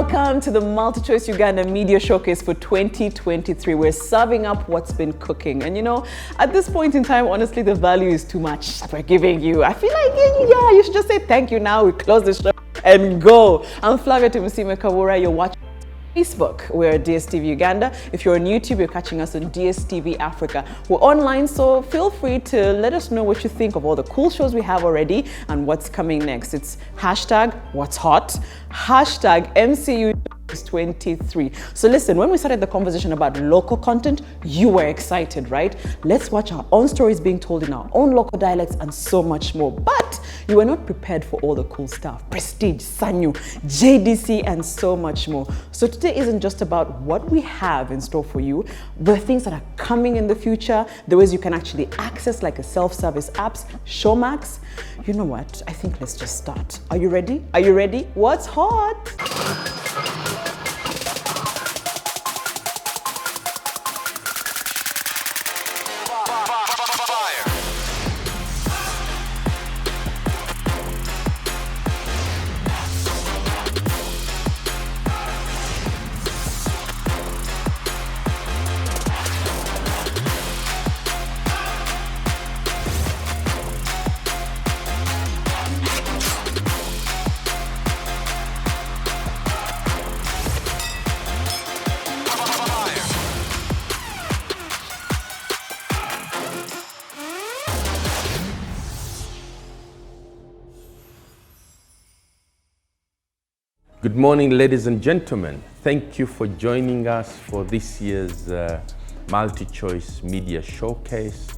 Welcome to the MultiChoice Uganda Media Showcase for 2023. We're serving up what's been cooking. And you know, at this point in time, honestly, the value is too much that we're giving you. I feel like, yeah, you should just say thank you now. We close the show and go. I'm Flavia Tumusime Kawura. You're watching Facebook. We're DStv Uganda. If you're on YouTube, you're catching us on DStv Africa. We're online, so feel free to let us know what you think of all the cool shows we have already and what's coming next. It's hashtag what's hot, hashtag MCU23. So listen, when we started the conversation about local content, you were excited, right? Let's watch our own stories being told in our own local dialects and so much more. But you were not prepared for all the cool stuff. Prestige, Sanyu, JDC, and so much more. So today isn't just about what we have in store for you, the things that are coming in the future, the ways you can actually access like a self-service apps, Showmax. You know what? I think let's just start. Are you ready? Are you ready? What's hot? Good morning, ladies and gentlemen. Thank you for joining us for this year's MultiChoice Media Showcase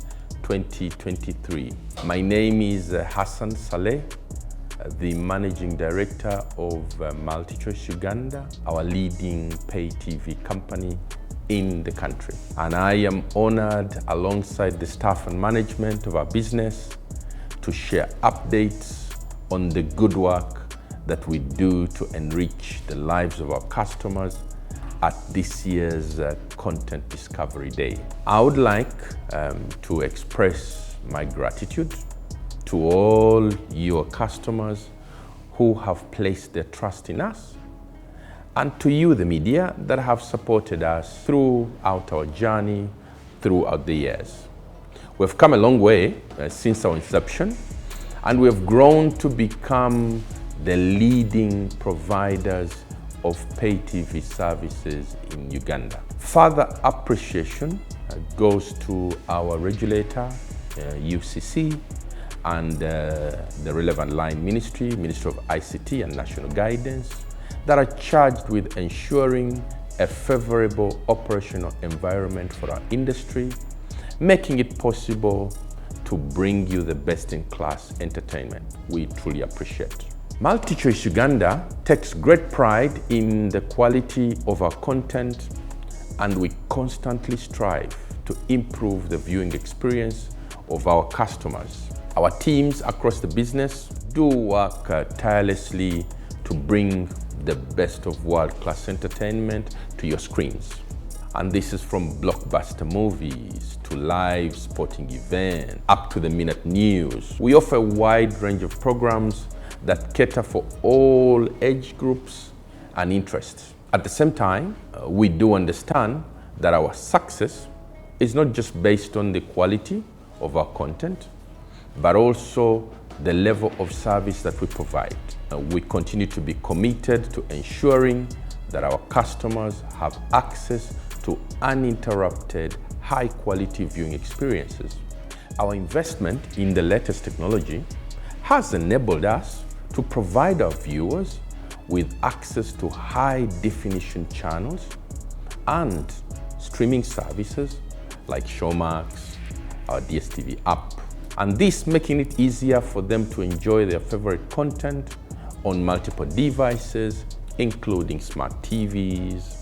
2023. My name is Hassan Saleh, the Managing Director of MultiChoice Uganda, our leading pay TV company in the country. And I am honored, alongside the staff and management of our business, to share updates on the good work that we do to enrich the lives of our customers at this year's Content Discovery Day. I would like to express my gratitude to all your customers who have placed their trust in us, and to you, the media, that have supported us throughout our journey throughout the years. We've come a long way since our inception, and we have grown to become the leading providers of pay TV services in Uganda. Further appreciation goes to our regulator, UCC, and the relevant line Ministry of ICT and National Guidance, that are charged with ensuring a favorable operational environment for our industry, making it possible to bring you the best-in-class entertainment. We truly appreciate. MultiChoice Uganda takes great pride in the quality of our content, and we constantly strive to improve the viewing experience of our customers. Our teams across the business do work tirelessly to bring the best of world-class entertainment to your screens. And this is from blockbuster movies to live sporting events, up to the minute news. We offer a wide range of programs that cater for all age groups and interests. At the same time, we do understand that our success is not just based on the quality of our content, but also the level of service that we provide. We continue to be committed to ensuring that our customers have access to uninterrupted, high-quality viewing experiences. Our investment in the latest technology has enabled us to provide our viewers with access to high-definition channels and streaming services like Showmax, our DStv app, and this making it easier for them to enjoy their favorite content on multiple devices, including smart TVs,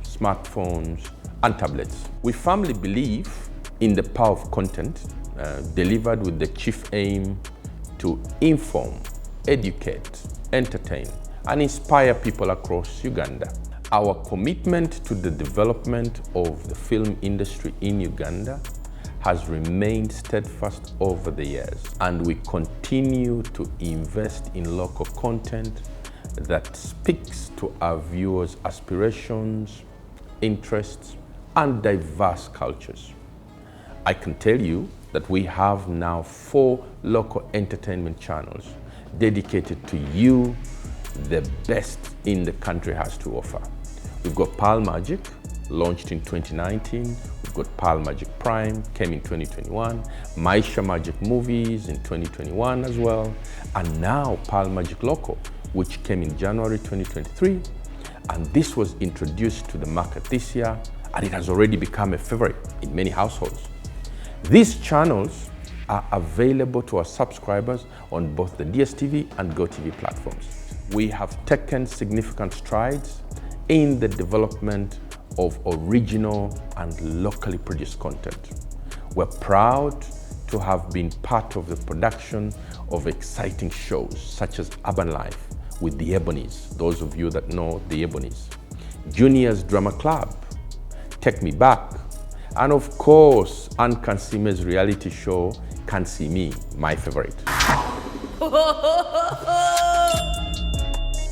smartphones, and tablets. We firmly believe in the power of content delivered with the chief aim to inform, educate, entertain, and inspire people across Uganda. Our commitment to the development of the film industry in Uganda has remained steadfast over the years, and we continue to invest in local content that speaks to our viewers' aspirations, interests, and diverse cultures. I can tell you that we have now 4 local entertainment channels dedicated to you, the best in the country has to offer. We've got Pearl Magic, launched in 2019. We've got Pearl Magic Prime, came in 2021. Maisha Magic Movies in 2021 as well. And now Pearl Magic Local, which came in January 2023. And this was introduced to the market this year, and it has already become a favorite in many households. These channels are available to our subscribers on both the DStv and GoTV platforms. We have taken significant strides in the development of original and locally produced content. We're proud to have been part of the production of exciting shows such as Urban Life with the Ebonies, those of you that know the Ebonies, Junior's Drama Club, Take Me Back, and of course, Ann Kansime's reality show, Can See Me, my favorite.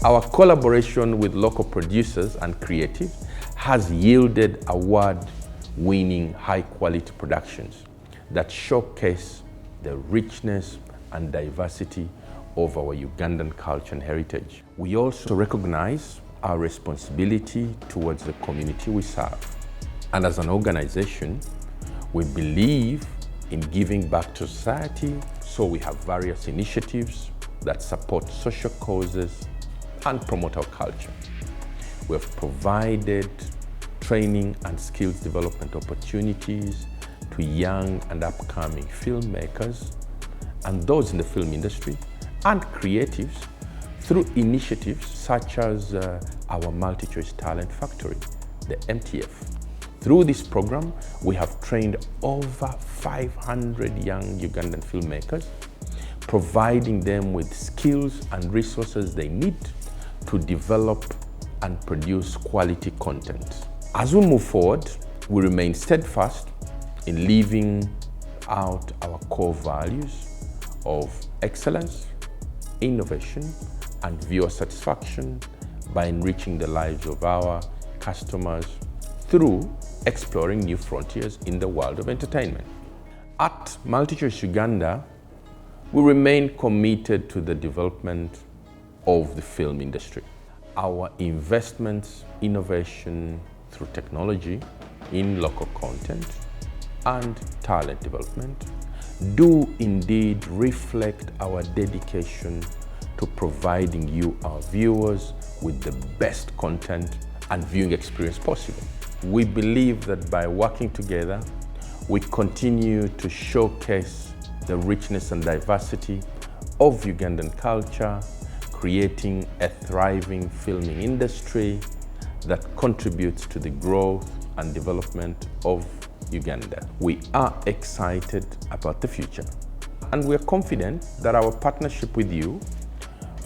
Our collaboration with local producers and creatives has yielded award-winning high-quality productions that showcase the richness and diversity of our Ugandan culture and heritage. We also recognize our responsibility towards the community we serve. And as an organization, we believe in giving back to society, so we have various initiatives that support social causes and promote our culture. We have provided training and skills development opportunities to young and upcoming filmmakers and those in the film industry and creatives through initiatives such as our MultiChoice Talent Factory, the MTF. Through this program, we have trained over 500 young Ugandan filmmakers, providing them with skills and resources they need to develop and produce quality content. As we move forward, we remain steadfast in living out our core values of excellence, innovation, and viewer satisfaction by enriching the lives of our customers through exploring new frontiers in the world of entertainment. At MultiChoice Uganda, we remain committed to the development of the film industry. Our investments, innovation through technology in local content and talent development do indeed reflect our dedication to providing you, our viewers, with the best content and viewing experience possible. We believe that by working together, we continue to showcase the richness and diversity of Ugandan culture, creating a thriving filming industry that contributes to the growth and development of Uganda. We are excited about the future, and we are confident that our partnership with you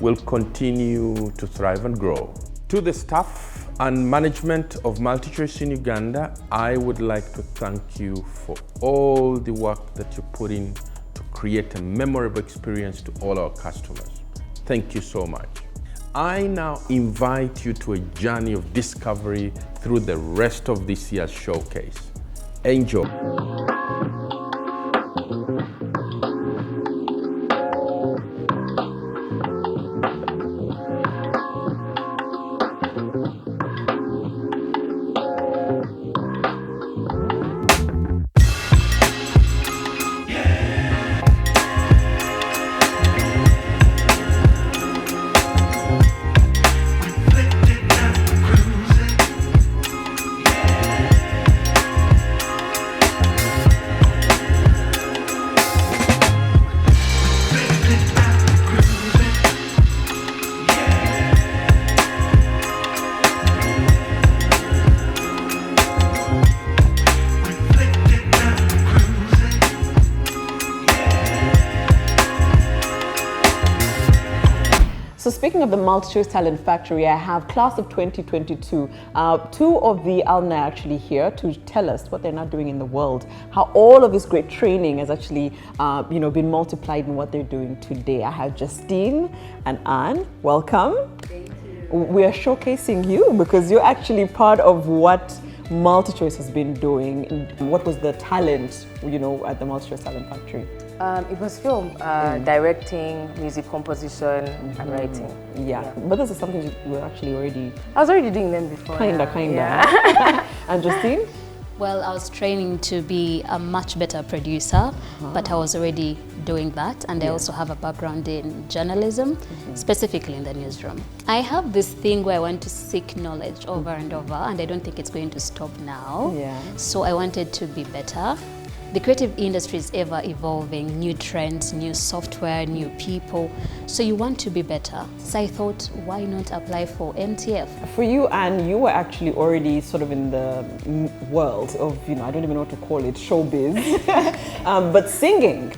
will continue to thrive and grow. To the staff and management of MultiChoice in Uganda, I would like to thank you for all the work that you put in to create a memorable experience to all our customers. Thank you so much. I now invite you to a journey of discovery through the rest of this year's showcase. Enjoy. So speaking of the MultiChoice Talent Factory, I have class of 2022. Two of the alumni are actually here to tell us what they're now doing in the world, how all of this great training has actually been multiplied in what they're doing today. I have Justine and Anne. Welcome. Thank we are showcasing you because you're actually part of what MultiChoice has been doing. What was the talent, you know, at the MultiChoice Talent Factory? It was film, directing, music composition, and writing. Yeah, but this is something you were actually already... I was already doing them before. Kinda. Yeah. And Justine? Well, I was training to be a much better producer, but I was already doing that. And I also have a background in journalism, specifically in the newsroom. I have this thing where I want to seek knowledge over and over, and I don't think it's going to stop now. Yeah. So I wanted to be better. The creative industry is ever evolving, new trends, new software, new people. So you want to be better. So I thought, why not apply for MTF? For you, Anne, you were actually already sort of in the world of, you know, I don't even know what to call it, showbiz, but singing.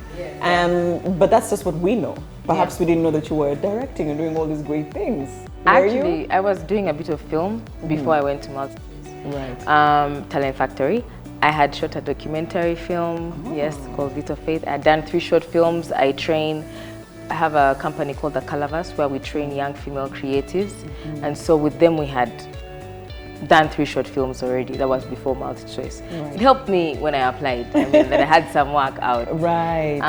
But that's just what we know. Perhaps we didn't know that you were directing and doing all these great things. Actually, I was doing a bit of film before I went to MultiChoice. Right. Talent Factory. I had shot a documentary film, yes, called Little Faith. I had done 3 short films. I have a company called The Calaverse where we train young female creatives. And so with them we had done 3 short films already. That was before MultiChoice. Right. It helped me when I applied. I mean, that I had some work out. Right.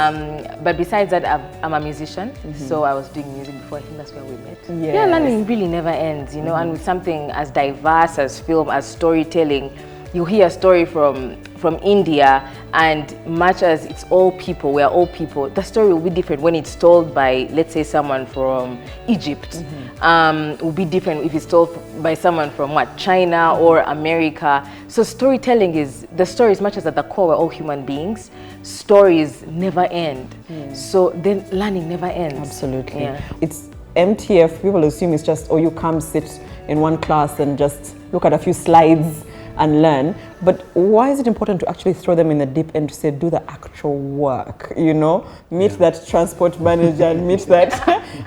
But besides that, I'm a musician, so I was doing music before. I think that's where we met. Yes. Yeah, learning really never ends, you know, and with something as diverse as film, as storytelling, you hear a story from India, and much as it's all people, we are all people, the story will be different when it's told by, let's say, someone from Egypt. It will be different if it's told by someone from China or America. So storytelling is, the story, as much as at the core we're all human beings, stories never end. So then learning never ends. Absolutely. Yeah. It's MTF, people assume it's just, oh, you come sit in one class and just look at a few slides and learn, but why is it important to actually throw them in the deep end to say, do the actual work, you know? Meet that transport manager and meet that.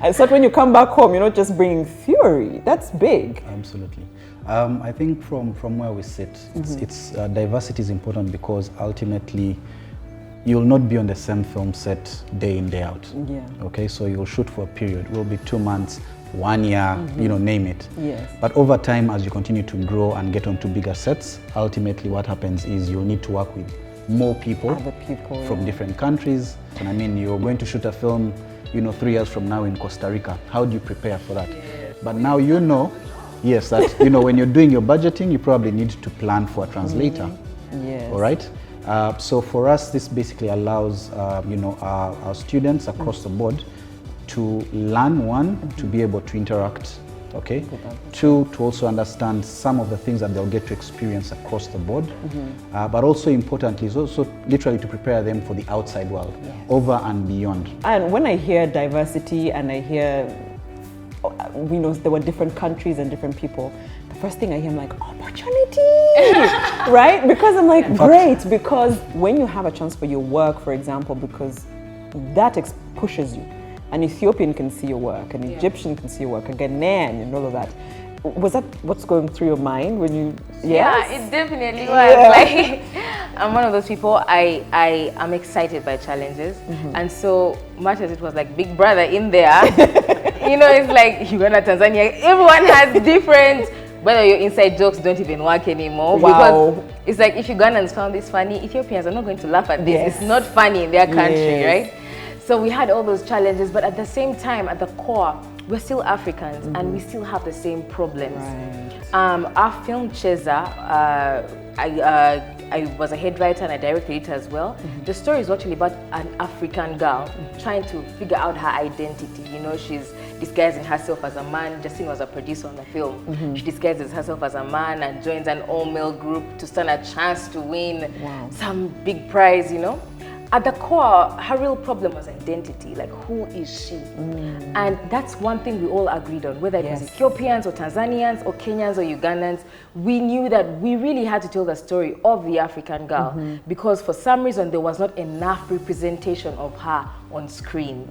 And so when you come back home, you're not just bringing theory. That's big. Absolutely. I think from where we sit, it's diversity is important because ultimately you'll not be on the same film set day in, day out. Yeah. Okay, so you'll shoot for a period. It will be 2 months, 1 year, you know, name it. Yes. But over time, as you continue to grow and get onto bigger sets, ultimately what happens is you'll need to work with more people, Other people from different countries. And I mean, you're going to shoot a film, you know, 3 years from now in Costa Rica. How do you prepare for that? Yes. But now you know, yes, that, you know, when you're doing your budgeting, you probably need to plan for a translator. Yes. All right? So for us, this basically allows, you know, our students across the board to learn, 1, to be able to interact, okay? 2, to also understand some of the things that they'll get to experience across the board. But also importantly, is also literally to prepare them for the outside world, over and beyond. And when I hear diversity and I hear, you know, there were different countries and different people, the first thing I hear, I'm like, opportunity, right? Because I'm like, great, because when you have a chance for your work, for example, because that pushes you. An Ethiopian can see your work, an Egyptian can see your work, a Ghanaian and all of that. Was that what's going through your mind when you, Yeah, it definitely was. Like, I'm one of those people, I am excited by challenges. And so much as it was like Big Brother in there, you know, it's like Uganda, Tanzania, everyone has different, whether your inside jokes don't even work anymore. Wow. Because it's like, if Ugandans found this funny, Ethiopians are not going to laugh at this. It's not funny in their country, right? So we had all those challenges, but at the same time, at the core, we're still Africans and we still have the same problems. Right. Our film Cheza, I was a head writer and I directed it as well. The story is actually about an African girl trying to figure out her identity. You know, she's disguising herself as a man. Justine was a producer on the film. She disguises herself as a man and joins an all-male group to stand a chance to win some big prize, you know. At the core, her real problem was identity, like who is she? And that's one thing we all agreed on, whether it was Ethiopians or Tanzanians or Kenyans or Ugandans, we knew that we really had to tell the story of the African girl because for some reason there was not enough representation of her on screen.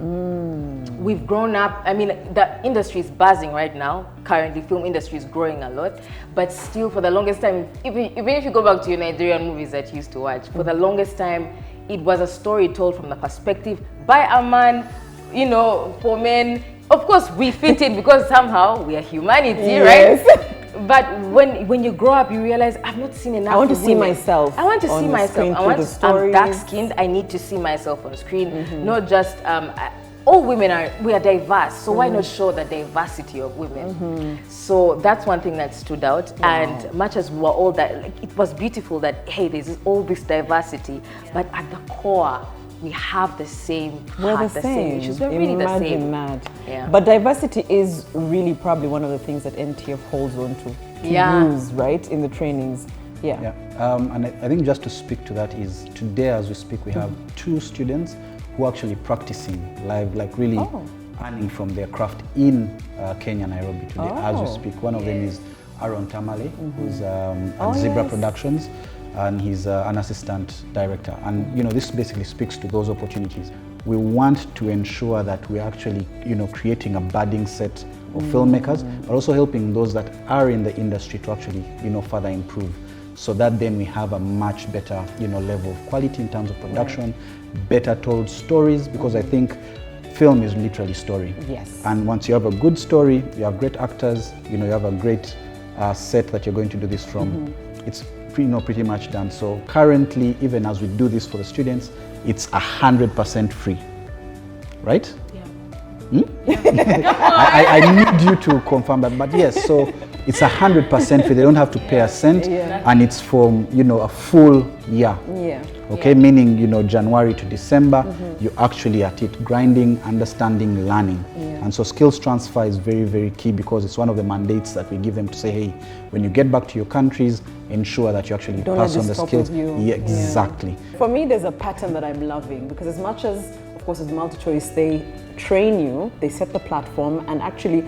We've grown up, I mean, the industry is buzzing right now. Currently, film industry is growing a lot, but still for the longest time, even if you go back to your Nigerian movies that you used to watch, for the longest time, it was a story told from the perspective by a man, you know, for men Of course, we fit in because somehow we are humanity, Yes. right? But when you grow up, you realize I've not seen enough. I want to women. see myself. I want to on see the myself. screen I through want. the stories. I'm dark skinned. I need to see myself on screen. Not just. All women we are diverse, so why not show the diversity of women? So that's one thing that stood out. And much as we were all that, like, it was beautiful that hey, there's all this diversity, but at the core, we have the same We're heart, the same. issues. We're really the same. Imagine that. Yeah. But diversity is really probably one of the things that NTF holds on to use, right, in the trainings. Yeah. And I think just to speak to that is today as we speak, we have 2 students who are actually practicing live, like really earning from their craft in Kenya, Nairobi today as we speak. One of them is Aaron Tamale, who's at Zebra Productions, and he's an assistant director. And you know, this basically speaks to those opportunities. We want to ensure that we're actually, you know, creating a budding set of filmmakers, but also helping those that are in the industry to actually, you know, further improve, so that then we have a much better, you know, level of quality in terms of production, better told stories, because I think film is literally story. Yes. And once you have a good story, you have great actors, you know, you have a great set that you're going to do this from, it's pretty much done. So currently, even as we do this for the students, it's 100% free, right? I need you to confirm that, but yes, so it's 100% free. They don't have to pay a cent, and it's for, you know, a full year. Okay, meaning, you know, January to December, you're actually at it, grinding, understanding, learning. And so skills transfer is very, very key, because it's one of the mandates that we give them to say, hey, when you get back to your countries, ensure that you actually pass on the skills. Yeah, exactly. For me, there's a pattern that I'm loving, because as much as, of course, with MultiChoice, they train you, they set the platform and actually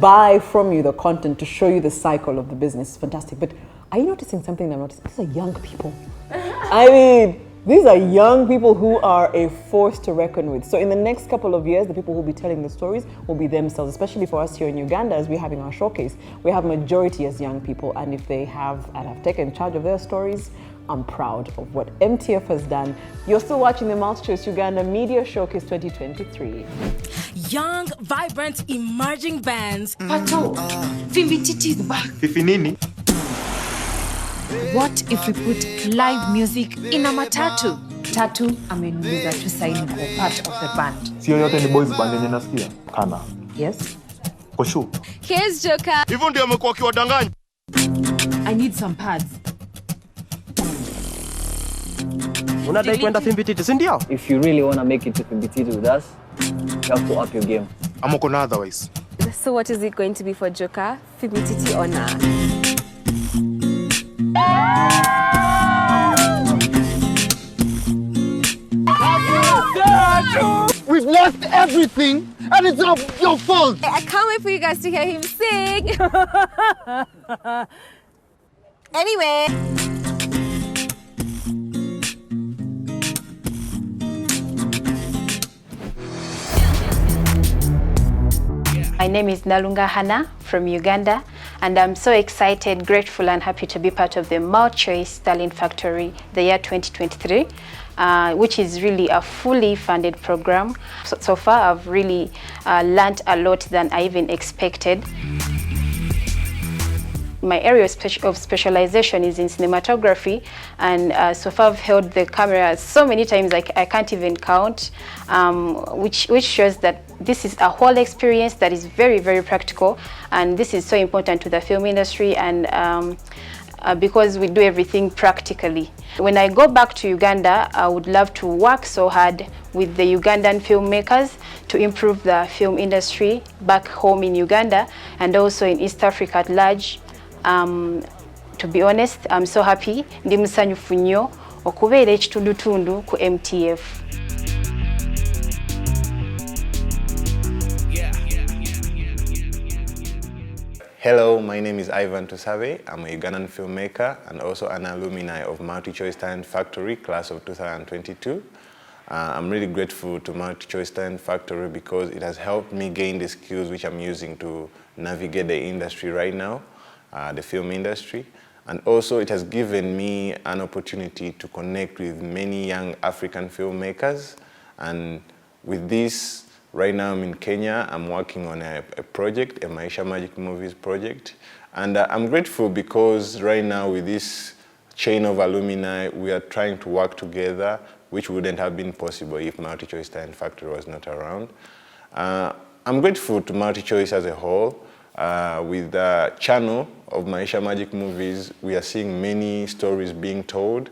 buy from you the content to show you the cycle of the business. It's fantastic. But are you noticing something that I'm noticing? These are young people. I mean, these are young people who are a force to reckon with. So in the next couple of years, the people who will be telling the stories will be themselves, especially for us here in Uganda, as we're having our showcase. We have majority as young people, and if they have and have taken charge of their stories, I'm proud of what MTF has done. You're still watching the MultiChoice Uganda Media Showcase 2023. Young, vibrant, emerging bands. Pato, Fimbititi is back. Fifinini. What if we put live music in a matatu? Tatu ameniuliza tusaini kwa part of the band. Sio yote ni boys band yenye nasikia. Kana. Yes. Koshu. Here's Joker. Hivyo ndio amekuwa kiwadanganya. I need some pads. Unadai kwenda Fimbititi, si ndio? If you really want to make it to Fimbititi with us, you have to up your game. I'm gonna otherwise. So what is it going to be for Joker? Fimbititi honor. We've lost everything, and it's not your fault. I can't wait for you guys to hear him sing. Anyway. My name is Nalunga Hannah from Uganda, and I'm so excited, grateful, and happy to be part of the MultiChoice Talent Factory, the year 2023, which is really a fully funded program. So far, I've really learned a lot than I even expected. My area of specialization is in cinematography, and so far I've held the camera so many times I can't even count, which shows that this is a whole experience that is very, very practical, and this is so important to the film industry, and because we do everything practically. When I go back to Uganda, I would love to work so hard with the Ugandan filmmakers to improve the film industry back home in Uganda and also in East Africa at large. To be honest, I'm so happy. Ndi musanyufu nnyo okubeera ekitundutundu ku MTF. Hello, my name is Ivan Tusave. I'm a Ugandan filmmaker and also an alumni of MultiChoice Talent Factory, class of 2022. I'm really grateful to MultiChoice Talent Factory because it has helped me gain the skills which I'm using to navigate the industry right now, the film industry. And also it has given me an opportunity to connect with many young African filmmakers. And with this, Right now I'm in Kenya. I'm working on a project, a Maisha Magic Movies project. And I'm grateful because right now with this chain of alumni, we are trying to work together, which wouldn't have been possible if MultiChoice Talent Factory was not around. I'm grateful to MultiChoice as a whole. With the channel of Maisha Magic Movies, we are seeing many stories being told.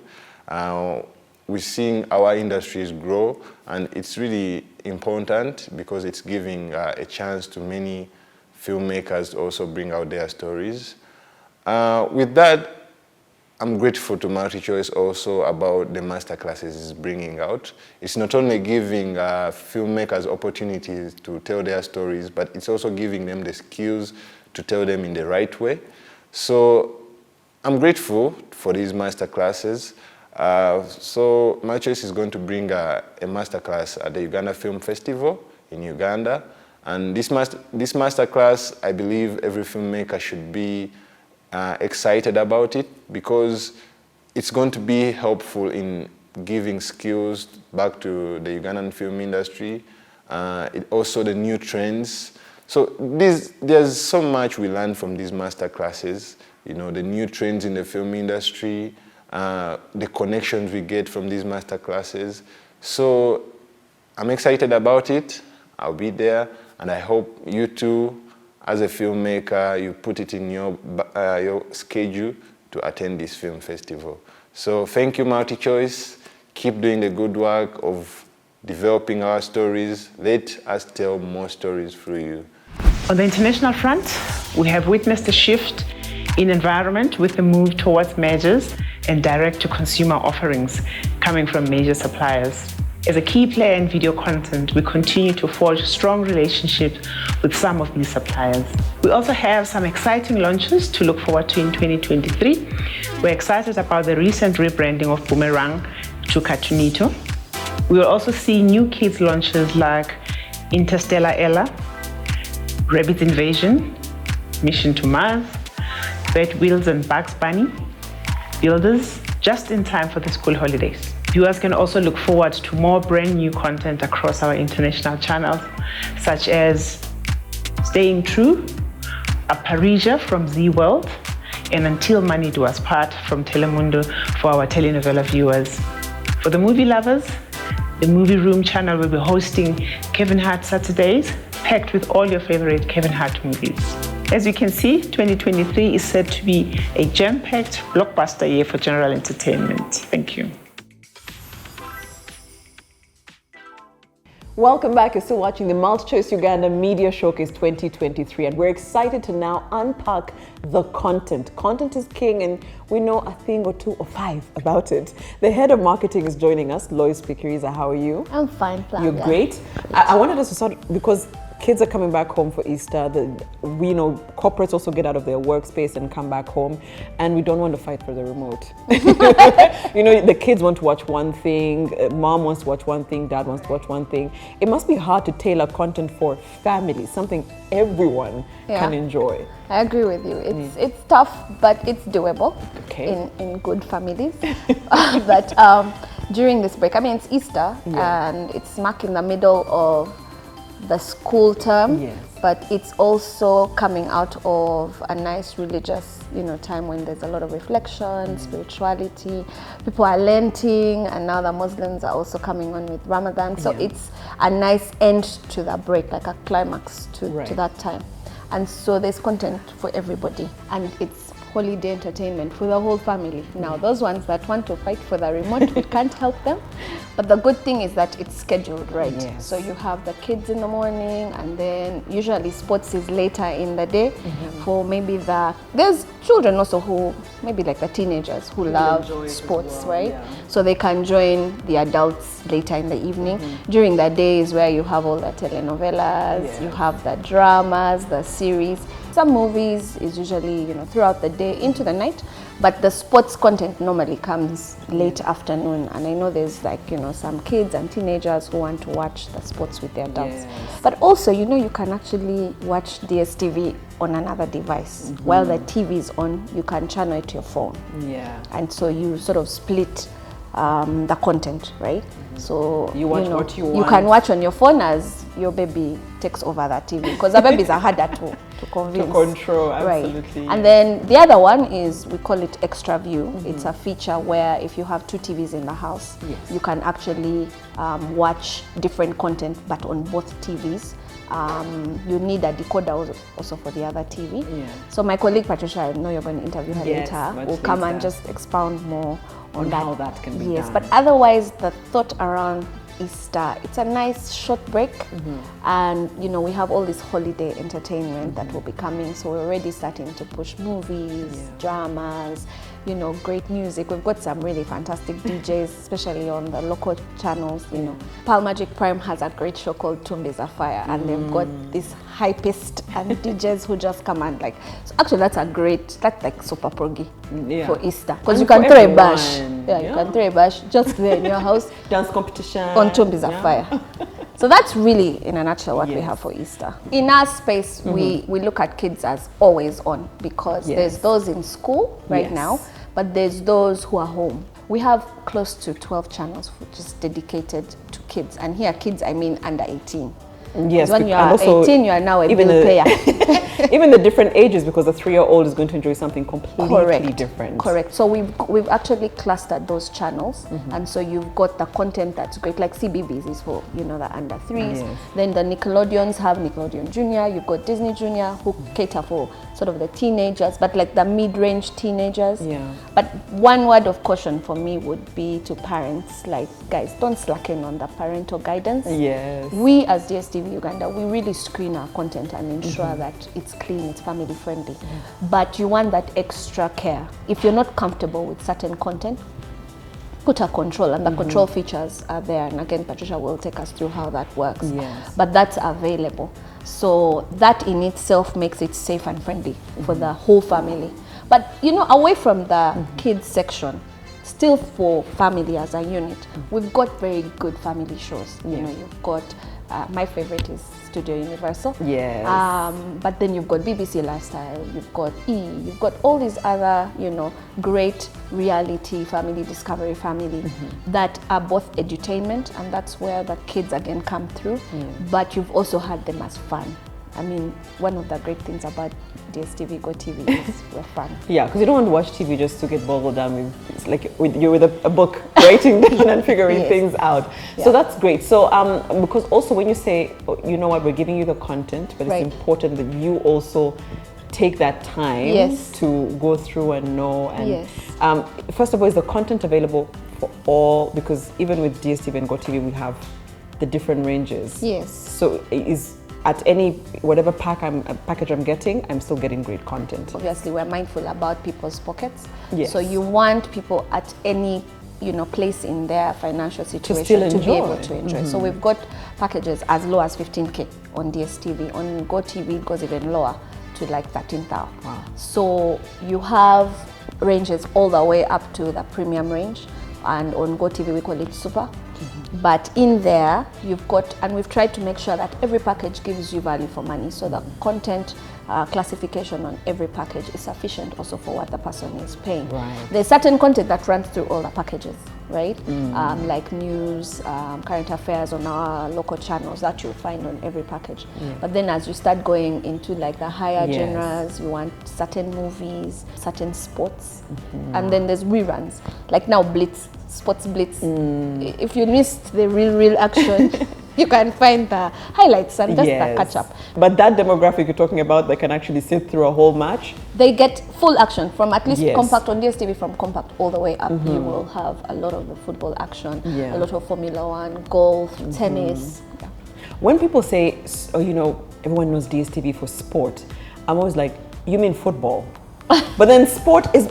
We're seeing our industries grow, and it's really important because it's giving a chance to many filmmakers to also bring out their stories. With that, I'm grateful to MultiChoice also about the masterclasses it's bringing out. It's not only giving filmmakers opportunities to tell their stories, but it's also giving them the skills to tell them in the right way. So I'm grateful for these masterclasses. So MultiChoice is going to bring a masterclass at the Uganda Film Festival in Uganda. And this masterclass, I believe every filmmaker should be excited about it because it's going to be helpful in giving skills back to the Ugandan film industry, also the new trends. So there's so much we learn from these master classes, you know, the new trends in the film industry, the connections we get from these master classes. So I'm excited about it. I'll be there, and I hope you too, as a filmmaker, you put it in your schedule to attend this film festival. So thank you, MultiChoice. Keep doing the good work of developing our stories. Let us tell more stories through you. On the international front, we have witnessed a shift in environment with the move towards mergers and direct-to-consumer offerings coming from major suppliers. As a key player in video content, we continue to forge strong relationships with some of these suppliers. We also have some exciting launches to look forward to in 2023. We're excited about the recent rebranding of Boomerang to Cartoonito. We will also see new kids launches like Interstellar Ella, Rabbit Invasion, Mission to Mars, Bed Wheels and Bugs Bunny, Builders, just in time for the school holidays. Viewers can also look forward to more brand new content across our international channels, such as Staying True, A Parisia from Z World, and Until Money Do Us Part from Telemundo for our telenovela viewers. For the movie lovers, the Movie Room channel will be hosting Kevin Hart Saturdays, packed with all your favorite Kevin Hart movies. As you can see, 2023 is set to be a jam-packed blockbuster year for general entertainment. Thank you. Welcome back. You're still watching the MultiChoice Uganda Media Showcase 2023, and we're excited to now unpack the content. Content is king, and we know a thing or two or five about it. The head of marketing is joining us, Lois Pikiriza. How are you? I'm fine, Flavia. You're great. I wanted us to start because kids are coming back home for Easter. We know corporates also get out of their workspace and come back home, and we don't want to fight for the remote. You know, the kids want to watch one thing, mom wants to watch one thing, dad wants to watch one thing. It must be hard to tailor content for families, something everyone can enjoy. I agree with you. It's tough, but it's doable in good families. But during this break, I mean, it's Easter and it's smack in the middle of the school term, but it's also coming out of a nice religious, time when there's a lot of reflection, spirituality. People are Lenting, and now the Muslims are also coming on with Ramadan. So it's a nice end to the break, like a climax to that time. And so there's content for everybody, and it's holiday entertainment for the whole family. Now, those ones that want to fight for the remote, we can't help them. But the good thing is that it's scheduled right. So you have the kids in the morning, and then usually sports is later in the day for maybe there's children also who, maybe like the teenagers who love sports, right? So they can join the adults later in the evening. During the day is where you have all the telenovelas, you have the dramas, the series. Some movies is usually, throughout the day into the night, but the sports content normally comes late afternoon. And I know there's some kids and teenagers who want to watch the sports with their adults. But also, you can actually watch DStv on another device. While the TV is on, you can channel it to your phone. And so you sort of split the content, right? So you watch what you want. You can watch on your phone as your baby takes over that TV, because the babies are harder to convince. To control, absolutely. Right. And then the other one is, we call it Extra View. It's a feature where if you have 2 TVs in the house, you can actually watch different content, but on both TVs. You need a decoder also for the other TV. So my colleague Patricia, I know you're going to interview her later, will come and just expound more on that. How that can be done. Yes, but otherwise the thought around Easter, it's a nice short break, and you know, we have all this holiday entertainment that will be coming, so we're already starting to push movies, dramas, you know, great music. We've got some really fantastic DJs, especially on the local channels. You know, Pearl Magic Prime has a great show called Tumbes of Fire, and they've got this hypest and DJs who just come and like. So actually, that's like super proggy for Easter, because you can throw a bash. Yeah, you can throw a bash just there in your house. Dance competition on Tumbes of Fire. So that's really, in a nutshell, what we have for Easter. In our space, we look at kids as always on, because there's those in school right now, but there's those who are home. We have close to 12 channels which is dedicated to kids. And here, kids, I mean under 18. Yes, when you are 18, you are now a bill payer. Even the different ages, because the 3-year-old is going to enjoy something completely different. Correct. So we've actually clustered those channels, and so you've got the content that's great, like CBBS is for, you know, the under 3s. Then the Nickelodeons have Nickelodeon Junior. You've got Disney Junior, who cater for sort of the teenagers, but like the mid-range teenagers. But one word of caution for me would be to parents, like, guys, don't slacken on the parental guidance. We as DStv Uganda, we really screen our content and ensure that it's clean, it's family friendly. But you want that extra care. If you're not comfortable with certain content, put a control, and the control features are there. And again, Patricia will take us through how that works. But that's available. So that in itself makes it safe and friendly for the whole family. But you know, away from the kids section, still for family as a unit, we've got very good family shows. You know, you've got my favorite is Studio Universal. But then you've got BBC Lifestyle, you've got you've got all these other, you know, great reality family, Discovery Family, that are both edutainment, and that's where the kids again come through. But you've also had them as fun. I mean, one of the great things about DStv Go TV is we're fun. Yeah, because you don't want to watch TV just to get boggled down with, it's like you're with a book, writing down and figuring things out. So that's great. So because also when you say, you know what, we're giving you the content, but it's important that you also take that time to go through and know. And first of all, is the content available for all? Because even with DStv and Go TV, we have the different ranges. So is at any whatever package I'm getting, I'm still getting great content. Obviously, we're mindful about people's pockets. So you want people at any, you know, place in their financial situation to be able to enjoy. So we've got packages as low as 15K on DStv. On Go TV, it goes even lower to like 13,000. So you have ranges all the way up to the premium range, and on Go TV we call it Super. But in there, you've got, and we've tried to make sure that every package gives you value for money. So the content classification on every package is sufficient also for what the person is paying. There's certain content that runs through all the packages, right? Like news, current affairs on our local channels that you'll find on every package. But then as you start going into like the higher genres, you want certain movies, certain sports, and then there's reruns. Like now Blitz, Sports Blitz. If you missed the real action, you can find the highlights and just the catch up. But that demographic you're talking about, they can actually sit through a whole match? They get full action from at least compact on DStv, from compact all the way up. You will have a lot of the football action, a lot of Formula One, golf, tennis. When people say, oh, you know, everyone knows DStv for sport, I'm always like, you mean football? But then sport is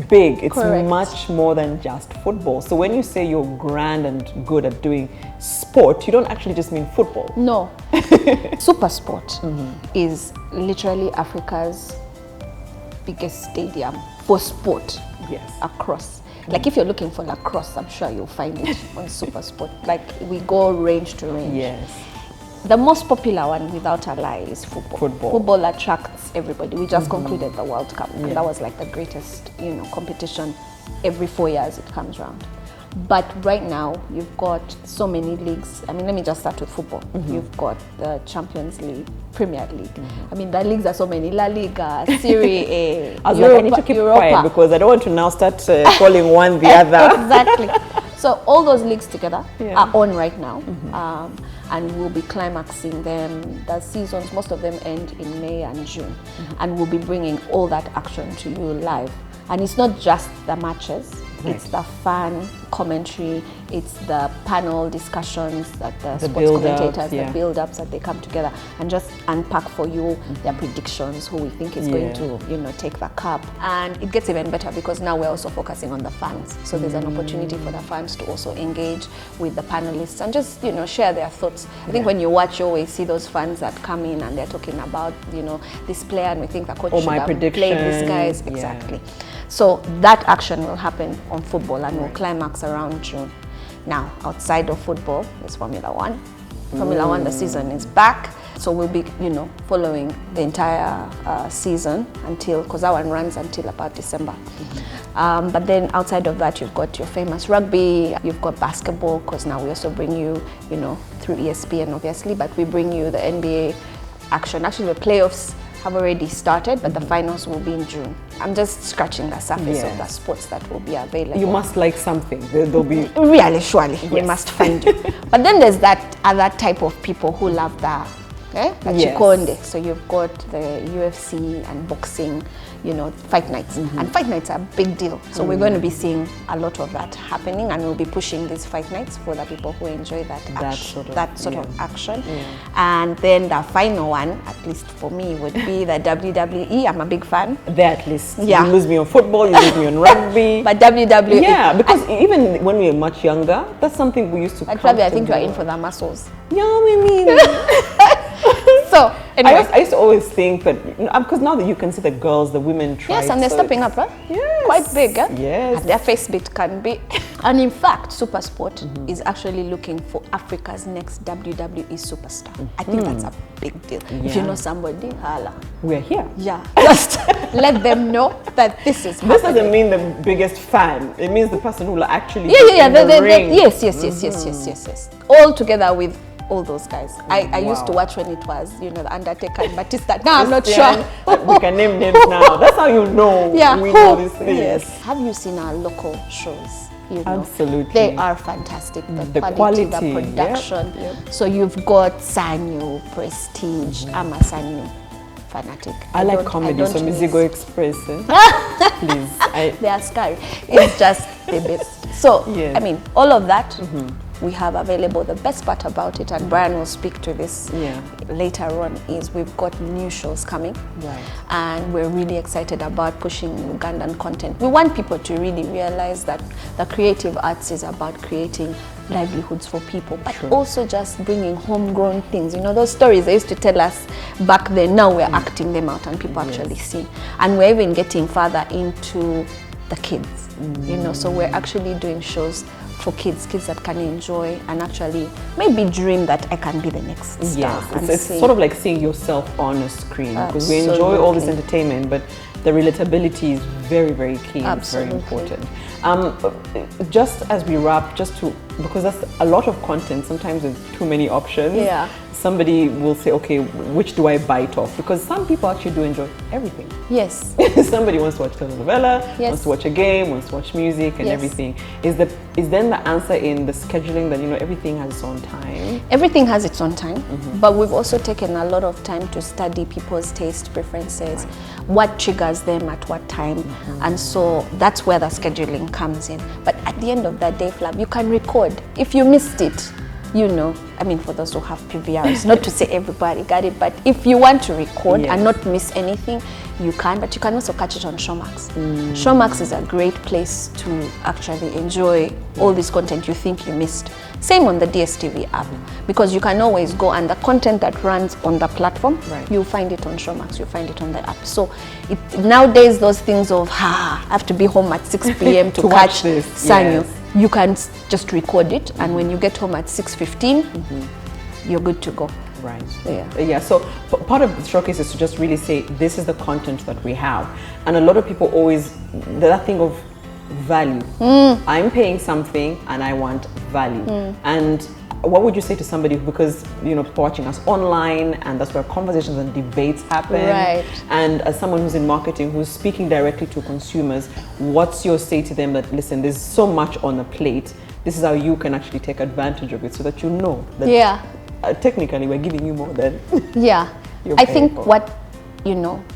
big. It's much more than just football. So when you say you're grand and good at doing sport, you don't actually just mean football. No. Super Sport is literally Africa's biggest stadium for sport across. Like if you're looking for lacrosse, I'm sure you'll find it on Super Sport. Like we go range to range. The most popular one, without a lie, is football. Football attracts everybody. We just concluded the World Cup, and that was like the greatest, you know, competition. Every 4 years it comes around. But right now, you've got so many leagues. I mean, let me just start with football. You've got the Champions League, Premier League. I mean, the leagues are so many. La Liga, Serie A, I was like, I need to keep quiet because I don't want to now start calling one the other. Exactly. So all those leagues together are on right now. And we'll be climaxing them. The seasons, most of them end in May and June. And we'll be bringing all that action to you live. And it's not just the matches, it's the fan commentary, it's the panel discussions that the sports commentators, the build-ups that they come together and just unpack for you their predictions, who we think is going to, you know, take the cup. And it gets even better because now we're also focusing on the fans. So there's an opportunity for the fans to also engage with the panelists and just, you know, share their thoughts. I think when you watch, you always see those fans that come in and they're talking about, you know, this player and we think the coach should have played these guys. Exactly. So that action will happen on football and will climax around June. Now, outside of football, is Formula One. Formula One, the season is back. So we'll be, you know, following the entire season until, because that one runs until about December. But then outside of that, you've got your famous rugby, you've got basketball, because now we also bring you, you know, through ESPN obviously, but we bring you the NBA action. Actually, the playoffs have already started, but the finals will be in June. I'm just scratching the surface of the sports that will be available. You must like something. There'll be... Really, surely. We must find you. But then there's that other type of people who love the Chikonde. So you've got the UFC and boxing, you know, fight nights. And fight nights are a big deal. So we're going to be seeing a lot of that happening, and we'll be pushing these fight nights for the people who enjoy that sort of action. And then the final one, at least for me, would be the WWE. I'm a big fan. There at least. You lose me on football, you lose me on rugby. But WWE. Yeah, because even when we were much younger, that's something we used to But rugby, I think you are in for the muscles. Yeah, I mean. So, anyway. I used to always think that, because now that you can see the girls, the women try. Yes, and they're stepping up, right? Yes. Quite big, eh? Yes. And their face bit can be. And in fact, Supersport is actually looking for Africa's next WWE superstar. I think that's a big deal. If you know somebody, hala. We're here. Yeah. Just let them know that this is happening. This doesn't mean the biggest fan. It means the person who will actually ring. Yes. All together with all those guys. I used to watch when it was, you know, the Undertaker and Batista. Now I'm not sure. We can name names now. That's how you know we know these things. Yes. Have you seen our local shows? You know, absolutely. They are fantastic. The quality, the production. So you've got Sanyu, Prestige. I'm a Sanyu fanatic. I like comedy, so Mizigo Express. Please. They are scary. It's just the best. So, I mean, all of that we have available. The best part about it, and Brian will speak to this later on, is we've got new shows coming. And we're really excited about pushing Ugandan content. We want people to really realize that the creative arts is about creating livelihoods for people, but also just bringing homegrown things. You know, those stories they used to tell us back then, now we're acting them out and people actually see. And we're even getting further into the kids, you know, so we're actually doing shows for kids that can enjoy and actually maybe dream that I can be the next star. It's sort of like seeing yourself on a screen, because we enjoy all this entertainment, but the relatability is very, very key. It's very important. Just as we wrap, because that's a lot of content, sometimes with too many options. Somebody will say, okay, which do I bite off? Because some people actually do enjoy everything. Yes. Somebody wants to watch telenovela, wants to watch a game, wants to watch music and everything. Is then the answer in the scheduling that, you know, everything has its own time? Everything has its own time, but we've also taken a lot of time to study people's taste preferences, what triggers them at what time, and so that's where the scheduling comes in. But at the end of the day, Flav, you can record. If you missed it, you know, I mean, for those who have PVRs, not to say everybody got it, but if you want to record and not miss anything, you can, but you can also catch it on Showmax. Showmax is a great place to actually enjoy all this content you think you missed. Same on the DStv app, because you can always go, and the content that runs on the platform, you'll find it on Showmax, you'll find it on the app. So nowadays, those things of, I have to be home at 6 p.m. to catch Sanyu. You can just record it, and when you get home at 6:15, you're good to go. Right. Yeah. So part of the showcase is to just really say, this is the content that we have. And a lot of people always, that thing of value. I'm paying something and I want value. And what would you say to somebody, because people watching us online, and that's where conversations and debates happen. Right. And as someone who's in marketing, who's speaking directly to consumers, what's your say to them that, listen, there's so much on the plate. This is how you can actually take advantage of it, so that you know that technically we're giving you more than I think what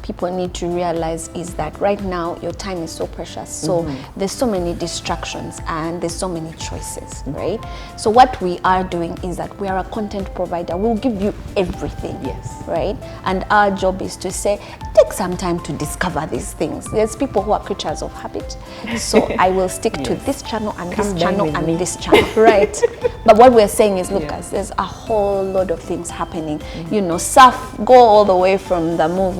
people need to realize is that right now your time is so precious. So there's so many distractions and there's so many choices, right? So what we are doing is that we are a content provider. We'll give you everything, right? And our job is to say, take some time to discover these things. There's people who are creatures of habit. So I will stick to this channel and this channel and this channel, right? But what we're saying is, look, guys, there's a whole lot of things happening. Surf, go all the way from the movies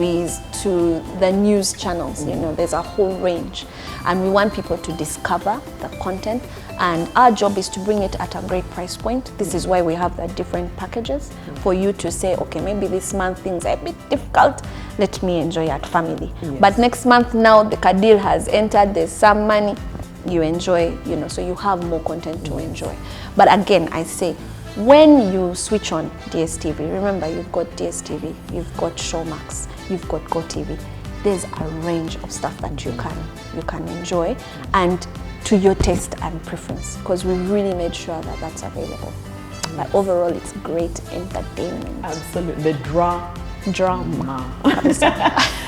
to the news channels. There's a whole range, and we want people to discover the content, and our job is to bring it at a great price point. This is why we have the different packages for you to say, okay, maybe this month things are a bit difficult, let me enjoy at family. But next month, now the Kadir has entered, there's some money, you enjoy, so you have more content to enjoy. But again, I say, when you switch on DStv, remember you've got DStv, you've got Showmax, you've got GoTV. There's a range of stuff that you can enjoy, and to your taste and preference, because we really made sure that that's available. But overall, it's great entertainment. Absolutely, the drama.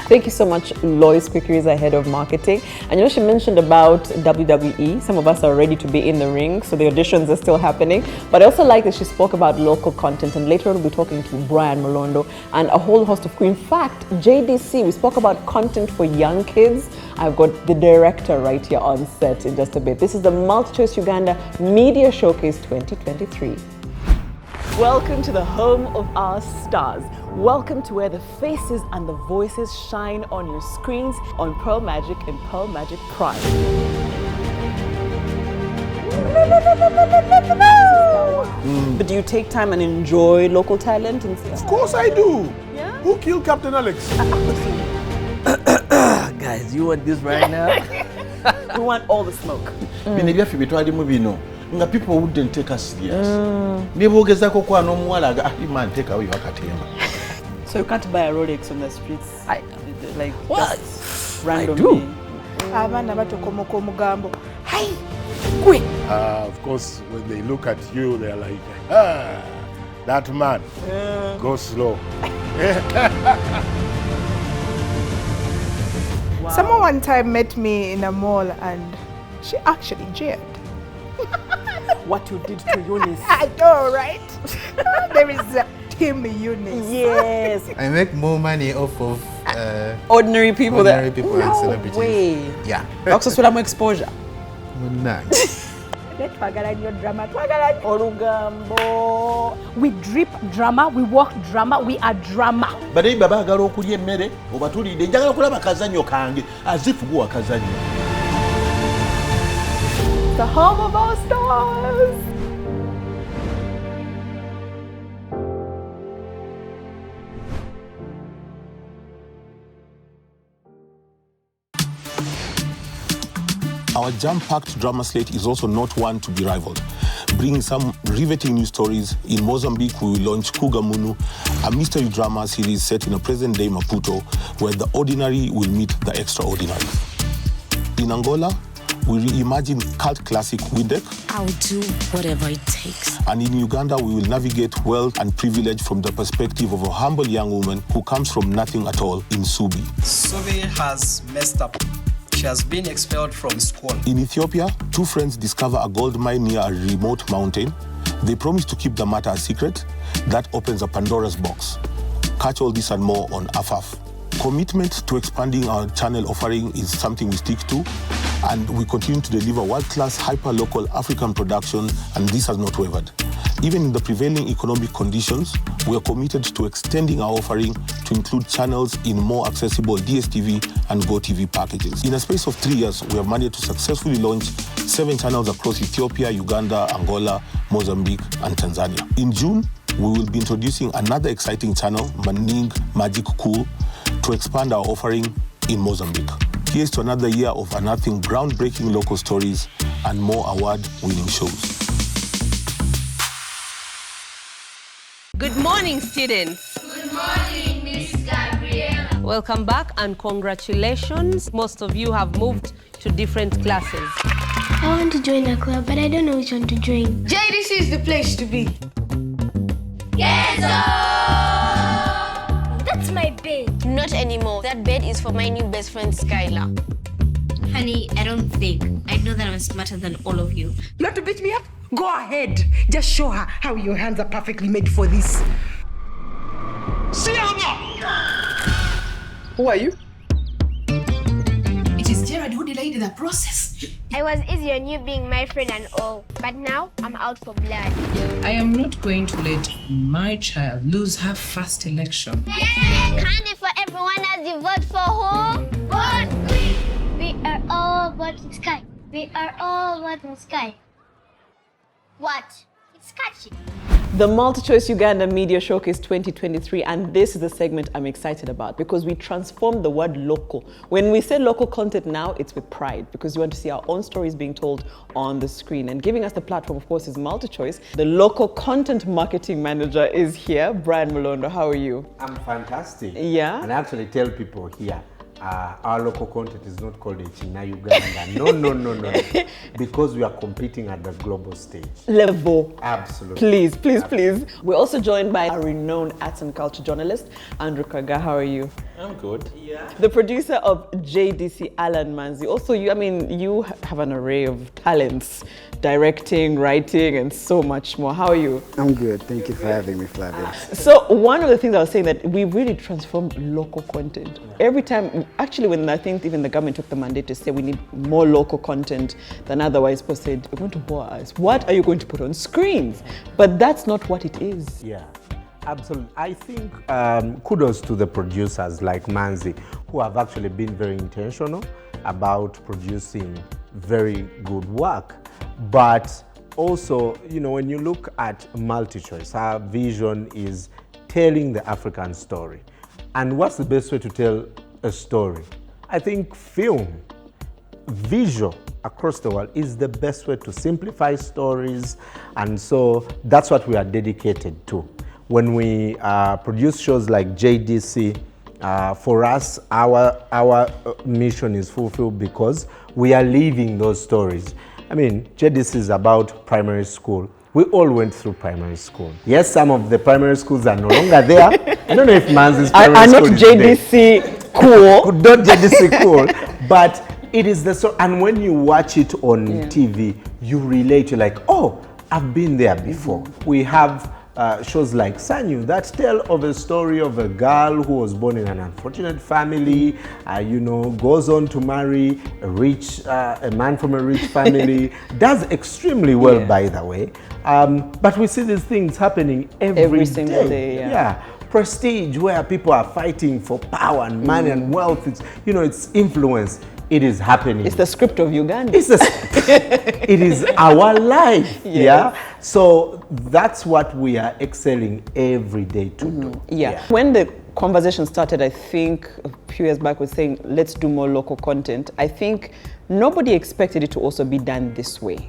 Thank you so much, Lois Quickries, our head of marketing. And she mentioned about WWE. Some of us are ready to be in the ring, so the auditions are still happening. But I also like that she spoke about local content, and later on we'll be talking to Brian Molondo and a whole host of crew. In fact, JDC, we spoke about content for young kids. I've got the director right here on set in just a bit. This is the MultiChoice Uganda Media Showcase 2023. Welcome to the home of our stars. Welcome to where the faces and the voices shine on your screens on Pearl Magic and Pearl Magic Prime. But do you take time and enjoy local talent and stuff? Of course I do. Yeah? Who killed Captain Alex? Guys, you want this right now? We want all the smoke. Nga people wouldn't take us serious. Nebogezako kwa no muwala aga man take away wakatemba. So you can't buy a Rolex on the streets? Like what? Randomly. Abana batokomoko mugambo. Hey, quick. Of course, when they look at you, they're like, that man. Go slow. Wow. Someone one time met me in a mall and she actually jeered. What you did to Eunice. I know, right? There is a Team Eunice. Yes. I make more money off of ordinary people and celebrities. Way. Yeah. Also, so more exposure. Nice. We drip drama, we walk drama, we are drama. But if Baba Garo could get married, over to the Jagala Kazanyo Kangi, as if we were Kazanyo. The home of our stars. Our jam-packed drama slate is also not one to be rivaled. Bringing some riveting news stories, in Mozambique we will launch Kugamunu, a mystery drama series set in a present-day Maputo, where the ordinary will meet the extraordinary. In Angola, we reimagine cult classic Windek. I'll do whatever it takes. And in Uganda, we will navigate wealth and privilege from the perspective of a humble young woman who comes from nothing at all in Subi. Subi has messed up. She has been expelled from school. In Ethiopia, two friends discover a gold mine near a remote mountain. They promise to keep the matter a secret. That opens a Pandora's box. Catch all this and more on AFAF. Commitment to expanding our channel offering is something we stick to, and we continue to deliver world-class, hyper-local African production, and this has not wavered. Even in the prevailing economic conditions, we are committed to extending our offering to include channels in more accessible DStv and GoTV packages. In a space of 3 years, we have managed to successfully launch 7 channels across Ethiopia, Uganda, Angola, Mozambique, and Tanzania. In June, we will be introducing another exciting channel, Maning Magic Cool, to expand our offering in Mozambique. Here's to another year of unearthing groundbreaking local stories and more award-winning shows. Good morning, students. Good morning, Miss Gabriela. Welcome back and congratulations. Most of you have moved to different classes. I want to join a club, but I don't know which one to join. JDC is the place to be. Ghetto! That's my bed. Not anymore. That bed is for my new best friend, Skylar. Honey, I don't think. I know that I'm smarter than all of you. You want to beat me up? Go ahead. Just show her how your hands are perfectly made for this. Who are you? It is Jared who delayed the process. I was easy on you being my friend and all, but now I'm out for blood. I am not going to let my child lose her first election. Candy for everyone as you vote for who? Vote Queen. We are all voting Sky. We are all voting Sky. What? It's catchy. The MultiChoice Uganda Media Showcase 2023, and this is the segment I'm excited about because we transformed the word local. When we say local content now, it's with pride because you want to see our own stories being told on the screen. And giving us the platform, of course, is MultiChoice. The local content marketing manager is here. Brian Mulondo, how are you? I'm fantastic. Yeah? And I actually tell people here, our local content is not called China Uganda. No. Because we are competing at the global stage. Level. Absolutely. Please. We're also joined by a renowned arts and culture journalist, Andrew Kaga. How are you? I'm good. Yeah. The producer of JDC, Alan Manzi. Also, you have an array of talents, directing, writing, and so much more. How are you? I'm good. Thank you for having me, Flavia. So one of the things I was saying that we really transformed local content. Every time, actually, when I think even the government took the mandate to say we need more local content than otherwise people said, you're going to bore us. What are you going to put on screens? But that's not what it is. Yeah. Absolutely. I think kudos to the producers like Manzi who have actually been very intentional about producing very good work. But also, when you look at MultiChoice, our vision is telling the African story. And what's the best way to tell a story? I think film, visual across the world is the best way to simplify stories. And so that's what we are dedicated to. When we produce shows like JDC, for us, our mission is fulfilled because we are living those stories. I mean, JDC is about primary school. We all went through primary school. Yes, some of the primary schools are no longer there. I don't know if Manzi's primary school is not JDC cool. Not JDC cool, but it is the story. And when you watch it on TV, you relate. You're like, oh, I've been there before. We have shows like Sanyu that tell of a story of a girl who was born in an unfortunate family, goes on to marry a man from a rich family, does extremely well, by the way. But we see these things happening every single day. Yeah. Prestige, where people are fighting for power and money and wealth. It's influence. It is happening. It's the script of Uganda. It is our life. Yes. Yeah. So that's what we are excelling every day to do. Yeah. When the conversation started, I think a few years back, was saying let's do more local content. I think nobody expected it to also be done this way.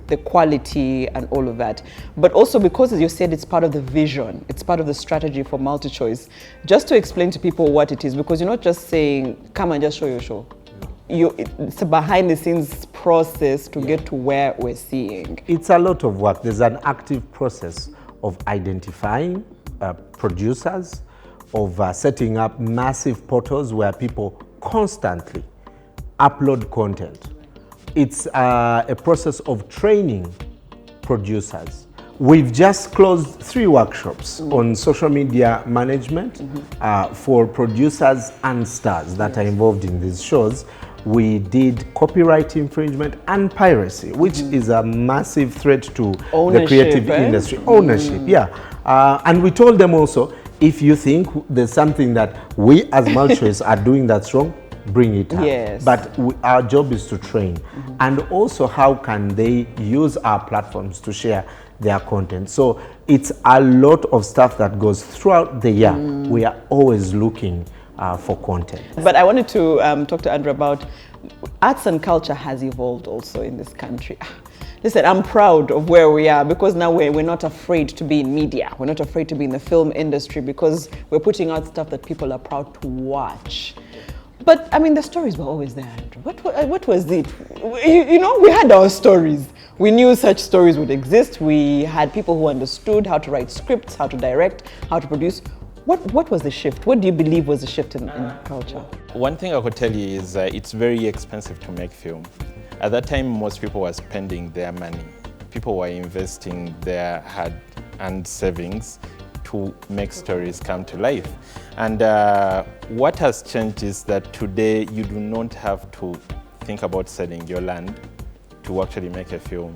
The quality and all of that. But also because, as you said, it's part of the vision, it's part of the strategy for MultiChoice. Just to explain to people what it is, because you're not just saying, come and just show your show. It's a behind the scenes process to get to where we're seeing. It's a lot of work. There's an active process of identifying producers, of setting up massive portals where people constantly upload content. It's a process of training producers. We've just closed 3 workshops on social media management for producers and stars that are involved in these shows. We did copyright infringement and piracy, which is a massive threat to the creative industry. Ownership, and we told them also, if you think there's something that we as MultiChoice are doing that's wrong, bring it up. Yes. But our job is to train. And also, how can they use our platforms to share their content? So it's a lot of stuff that goes throughout the year. We are always looking for content. But I wanted to talk to Andrew about arts and culture has evolved also in this country. Listen, I'm proud of where we are because now we're not afraid to be in media. We're not afraid to be in the film industry because we're putting out stuff that people are proud to watch. But I mean, the stories were always there, Andrew. What was it? You know, we had our stories. We knew such stories would exist. We had people who understood how to write scripts, how to direct, how to produce. What was the shift? What do you believe was the shift in culture? One thing I could tell you is it's very expensive to make film. At that time, most people were spending their money. People were investing their hard-earned savings to make stories come to life. And what has changed is that today you do not have to think about selling your land to actually make a film.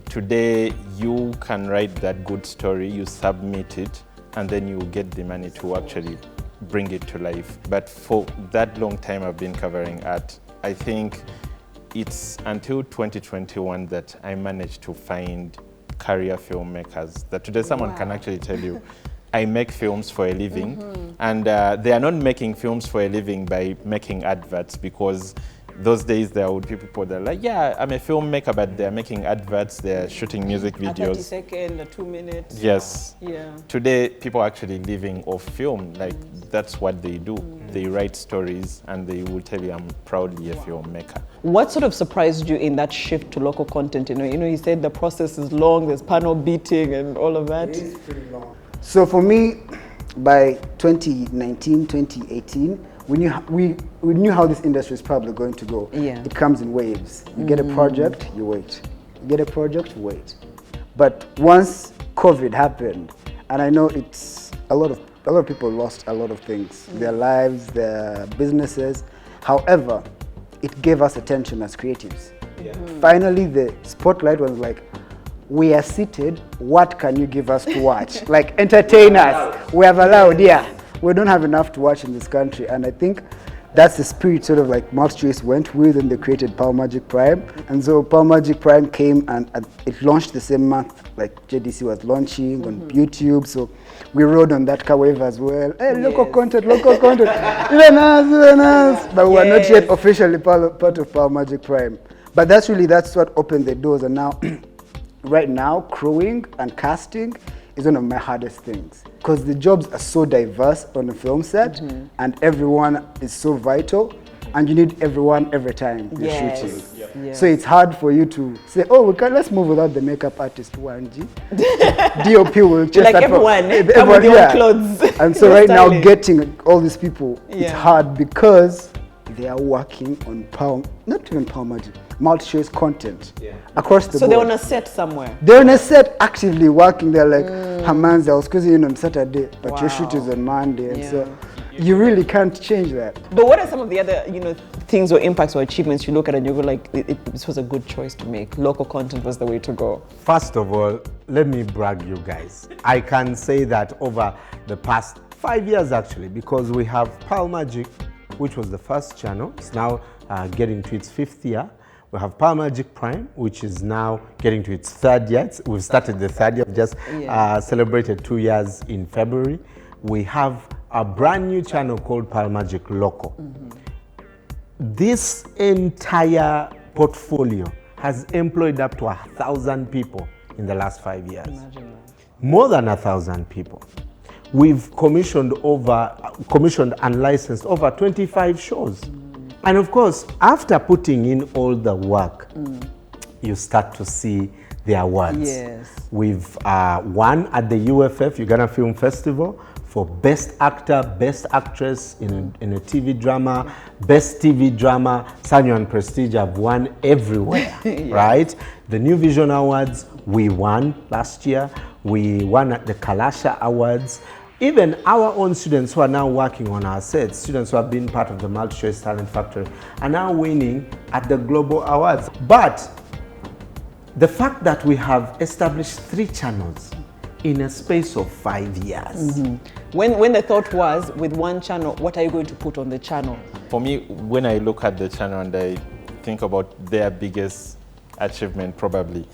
Today you can write that good story, you submit it, and then you get the money to actually bring it to life. But for that long time I've been covering art, I think it's until 2021 that I managed to find career filmmakers that today someone can actually tell you, I make films for a living. And they are not making films for a living by making adverts, because those days there would be people that are like, yeah, I'm a filmmaker, but they're making adverts, they're shooting music videos. A 30-second, a 2 minutes. Yes. Yeah. Today, people are actually living off film. Like, that's what they do. They write stories and they will tell you, I'm proudly a filmmaker. What sort of surprised you in that shift to local content? You know, you said the process is long, there's panel beating and all of that. It is pretty long. So for me, by 2019, 2018, we knew how this industry is probably going to go. Yeah. It comes in waves. You get a project, you wait. You get a project, you wait. But once COVID happened, and I know it's a lot of people lost a lot of things, their lives, their businesses. However, it gave us attention as creatives. Yeah. Finally, the spotlight was like, we are seated, what can you give us to watch? Like, entertain us. We have allowed, yeah. We don't have enough to watch in this country, and I think that's the spirit sort of like MultiChoice went with, and they created Power Magic Prime. And so Power Magic Prime came and it launched the same month like JDC was launching on YouTube, so we rode on that car wave as well. Hey, local content, even us. But we are not yet officially part of Power Magic Prime. But that's what opened the doors, and now, right now, crewing and casting is one of my hardest things, because the jobs are so diverse on a film set, and everyone is so vital, and you need everyone every time you're shooting. Yes. So it's hard for you to say, oh, let's move without the makeup artist 1G. DOP will just like everyone with your clothes. And so right now, getting all these people, it's hard because they are working on not even Power Magic, MultiChoice content across the board. So they're on a set somewhere? They're on a set actively working. They're like, Hamanzi, I was squeezing in on Saturday, but your shoot is on Monday. And so you really can't change that. But what are some of the other things or impacts or achievements you look at and you go like, this was a good choice to make? Local content was the way to go. First of all, let me brag you guys. I can say that over the past 5 years actually, because we have Power Magic, which was the first channel. It's now getting to its 5th year. We have Power Magic Prime, which is now getting to its 3rd year. We've started the 3rd year, just celebrated 2 years in February. We have a brand new channel called Power Magic Local. This entire portfolio has employed up to 1,000 people in the last 5 years. Imagine that. More than 1,000 people. We've commissioned and licensed over 25 shows. And of course, after putting in all the work, you start to see the awards. Yes. We've won at the UFF, Uganda Film Festival, for Best Actor, Best Actress in a TV drama, Best TV Drama. Sanyo and Prestige have won everywhere, right? The New Vision Awards, we won last year. We won at the Kalasha Awards. Even our own students who are now working on our sets, students who have been part of the MultiChoice Talent Factory, are now winning at the Global Awards. But the fact that we have established 3 channels in a space of 5 years. When the thought was, with one channel, what are you going to put on the channel? For me, when I look at the channel and I think about their biggest achievement, probably,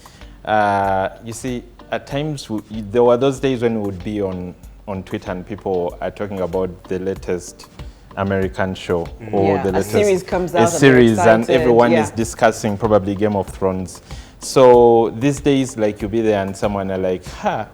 you see, at times, there were those days when we would be on Twitter and people are talking about the latest American show or the latest series comes out. A series, and everyone yeah. is discussing probably Game of Thrones. So these days, like you be there and someone are like,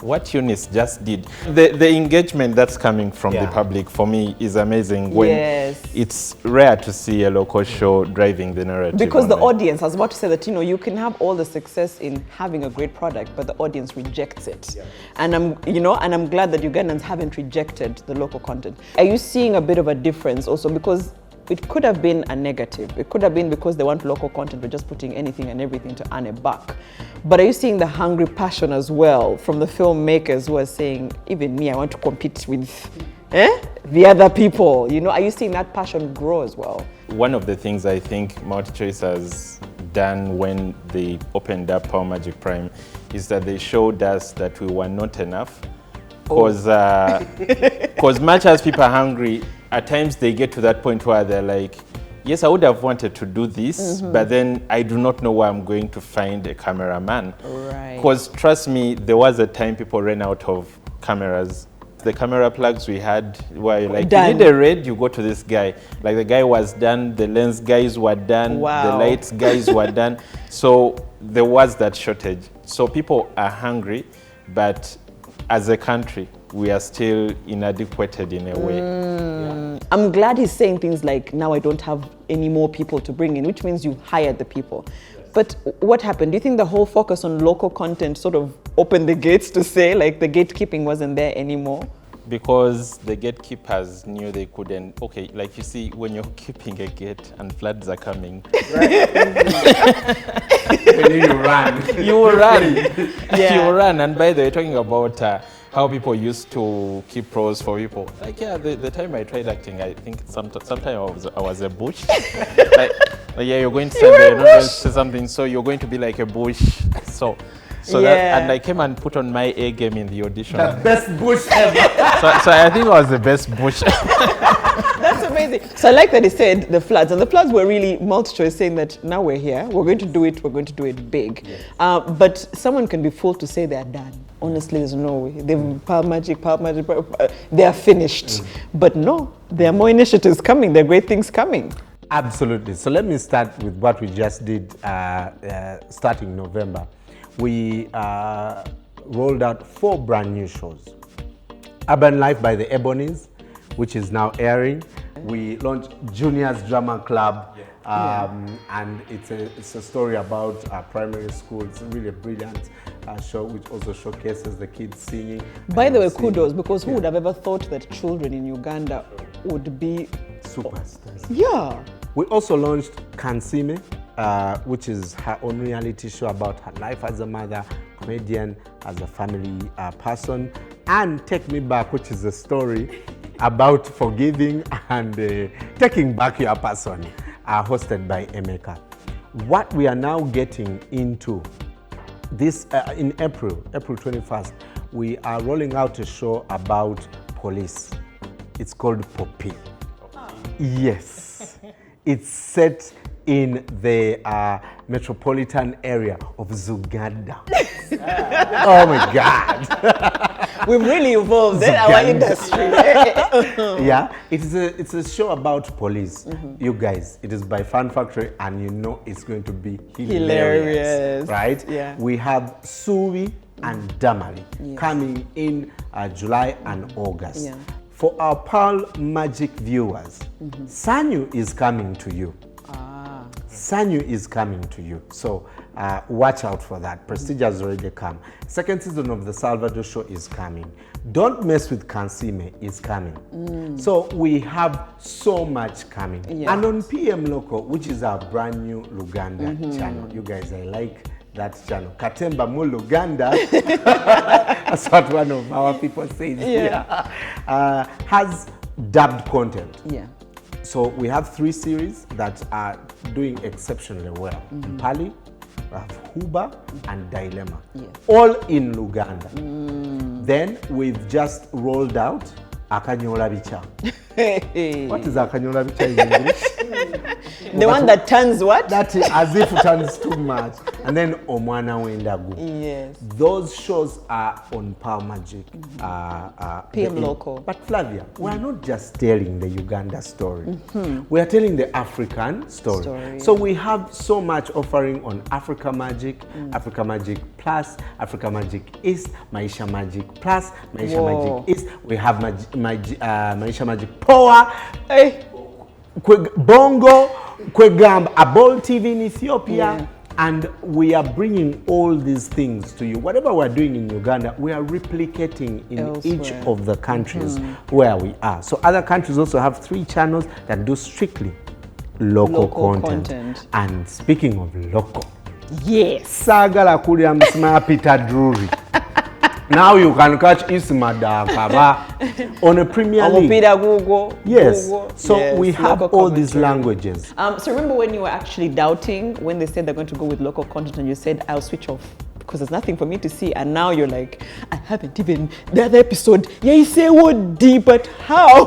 what Eunice just did. The engagement that's coming from the public for me is amazing. When it's rare to see a local show driving the narrative. Because the audience, I was about to say that, you can have all the success in having a great product, but the audience rejects it. Yeah. And I'm glad that Ugandans haven't rejected the local content. Are you seeing a bit of a difference also? Because it could have been a negative. It could have been because they want local content, but just putting anything and everything to earn a buck. But are you seeing the hungry passion as well from the filmmakers who are saying, even me, I want to compete with the other people? Are you seeing that passion grow as well? One of the things I think MultiChoice has done when they opened up Power Magic Prime is that they showed us that we were not enough. Because much as people are hungry, at times they get to that point where they're like, yes, I would have wanted to do this, but then I do not know where I'm going to find a cameraman. Right. Because trust me, there was a time people ran out of cameras. The camera plugs we had were like, you need a red, you go to this guy. Like the guy was done, the lens guys were done, the lights guys were done. So there was that shortage. So people are hungry, but as a country, we are still inadequated in a way. I'm glad he's saying things like, now I don't have any more people to bring in, which means you hired the people. Yes. But what happened? Do you think the whole focus on local content sort of opened the gates to say, like, the gatekeeping wasn't there anymore? Because the gatekeepers knew they couldn't. Okay, like you see, when you're keeping a gate and floods are coming, you run. You will run. You will run. And by the way, talking about how people used to keep roles for people. Like, the time I tried acting, I think sometime I was a bush. like, you're going to say something, so you're going to be like a bush. So that, and I came and put on my A game in the audition. The best bush ever. so I think I was the best bush. That's amazing. So I like that he said the floods, and the floods were really MultiChoice saying that now we're here, we're going to do it big. Yes. But someone can be fooled to say they're done. Honestly, there's no way. They've Power Magic, they are finished. But no, there are more initiatives coming. There are great things coming. Absolutely. So let me start with what we just did starting November. We rolled out 4 brand new shows. Urban Life by the Ebonies, which is now airing. We launched Junior's Drama Club, and it's a story about primary school. It's really a brilliant show, which also showcases the kids singing. By the way, kudos, because who would have ever thought that children in Uganda would be superstars? Yeah. We also launched Kansime, which is her own reality show about her life as a mother, comedian, as a family person, and Take Me Back, which is a story about forgiving and taking back your person, hosted by Emeka. What we are now getting into this in April 21st, we are rolling out a show about police. It's called Poppy. Yes, it's set in the metropolitan area of Uganda. Oh my God. We've really evolved in our industry. Yeah, it's a show about police. You guys, it is by Fun Factory, and you know it's going to be hilarious. Right? Yeah. We have Suvi and Damali coming in July and August. Yeah. For our Pearl Magic viewers, Sanyu is coming to you. Sanyu is coming to you. So watch out for that. Prestige has already come. Second season of the Salvador show is coming. Don't mess with Kansime is coming. So we have so much coming. Yeah. And on PM Local, which is our brand new Luganda channel. You guys, I like that channel. Katemba mu Luganda. That's what one of our people says. Yeah. Has dubbed content. Yeah. So we have 3 series that are doing exceptionally well. Pali, we have Huba, and Dilemma. Yes. All in Luganda. Then we've just rolled out Akanyola Bicha. What is Akanyola Bicha in English? The one that turns what? That is as if it turns too much. and then Omwana Wendagu. Yes. Those shows are on Power Magic. PM Local. But Flavia, we are not just telling the Uganda story. We are telling the African story. So we have so much offering on Africa Magic, Africa Magic Plus, Africa Magic East, Maisha Magic Plus, Maisha Magic East. We have Maisha Magic Power, Bongo, Kwegamba, Abol TV in Ethiopia. And we are bringing all these things to you. Whatever we're doing in Uganda, we are replicating in each of the countries where we are. So other countries also have 3 channels that do strictly local content. And speaking of local, yes, Sagala Kuria Msma Peter Drury. Now you can catch Isma Dakaba on a Premier League. Yes. So we have all these languages. So remember when you were actually doubting when they said they're going to go with local content and you said, I'll switch off because there's nothing for me to see. And now you're like, I haven't even, the other episode, yeah, you say what deep, but how?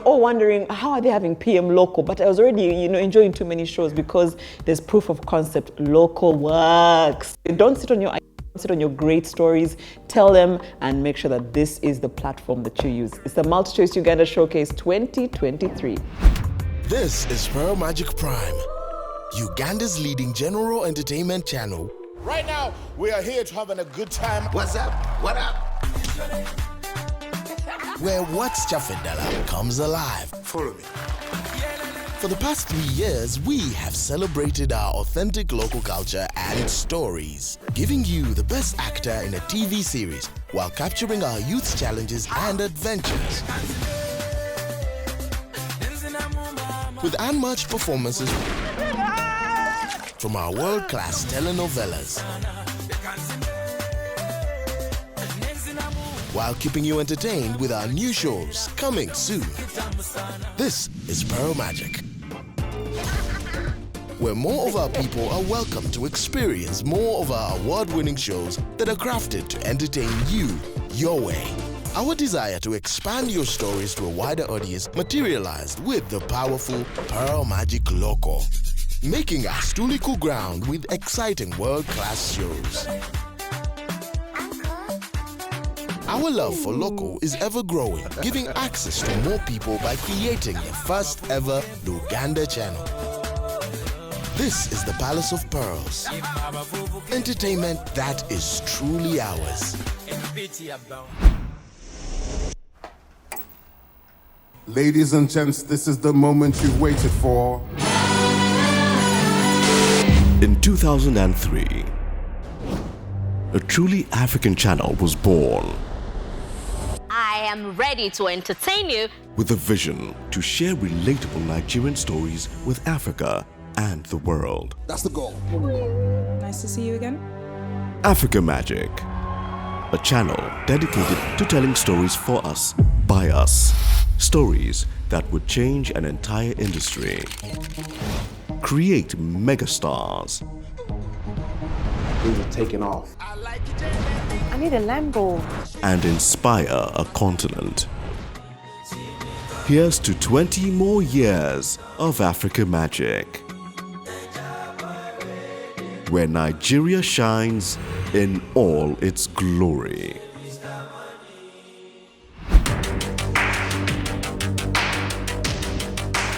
All wondering, how are they having PM local? But I was already, enjoying too many shows because there's proof of concept. Local works. Don't sit on your great stories, tell them, and make sure that this is the platform that you use. It's the MultiChoice Uganda Showcase 2023. This is Pearl Magic Prime, Uganda's leading general entertainment channel. Right now, we are here to having a good time. What's up? What up? Where What's Chafedala comes alive. Follow me. For the past 3 years, we have celebrated our authentic local culture and stories, giving you the best actor in a TV series while capturing our youth's challenges and adventures. With unmatched performances from our world-class telenovelas, while keeping you entertained with our new shows coming soon. This is Pearl Magic, where more of our people are welcome to experience more of our award-winning shows that are crafted to entertain you your way. Our desire to expand your stories to a wider audience materialized with the powerful Pearl Magic Loco, making us truly cool ground with exciting world-class shows. Our love for local is ever growing, giving access to more people by creating the first ever Uganda channel. This is the Palace of Pearls. Entertainment that is truly ours. Ladies and gents, this is the moment you've waited for. In 2003, a truly African channel was born. I am ready to entertain you With a vision to share relatable Nigerian stories with Africa and the world. That's the goal. Nice to see you again. Africa Magic, a channel dedicated to telling stories for us, by us. Stories that would change an entire industry, create megastars. We were taking off. I need a Lambo. And inspire a continent. Here's to 20 more years of Africa Magic, where Nigeria shines in all its glory.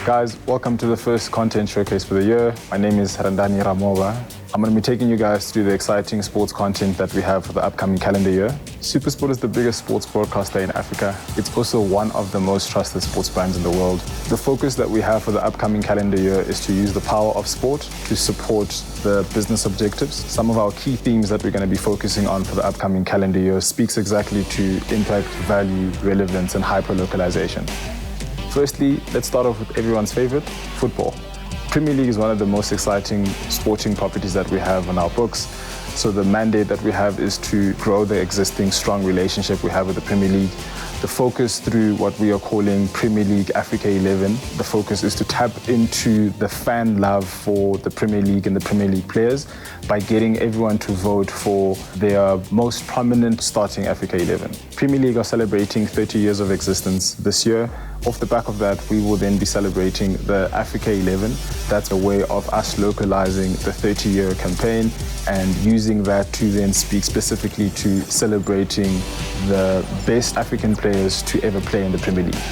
Guys, welcome to the first content showcase for the year. My name is Randani Ramova. I'm going to be taking you guys through the exciting sports content that we have for the upcoming calendar year. SuperSport is the biggest sports broadcaster in Africa. It's also one of the most trusted sports brands in the world. The focus that we have for the upcoming calendar year is to use the power of sport to support the business objectives. Some of our key themes that we're going to be focusing on for the upcoming calendar year speaks exactly to impact, value, relevance, and hyper-localization. Firstly, let's start off with everyone's favorite, football. Premier League is one of the most exciting sporting properties that we have on our books. So the mandate that we have is to grow the existing strong relationship we have with the Premier League. The focus through what we are calling Premier League Africa 11, the focus is to tap into the fan love for the Premier League and the Premier League players by getting everyone to vote for their most prominent starting Africa 11. Premier League are celebrating 30 years of existence this year. Off the back of that, we will then be celebrating the Africa 11. That's a way of us localizing the 30-year campaign and using that to then speak specifically to celebrating the best African players to ever play in the Premier League.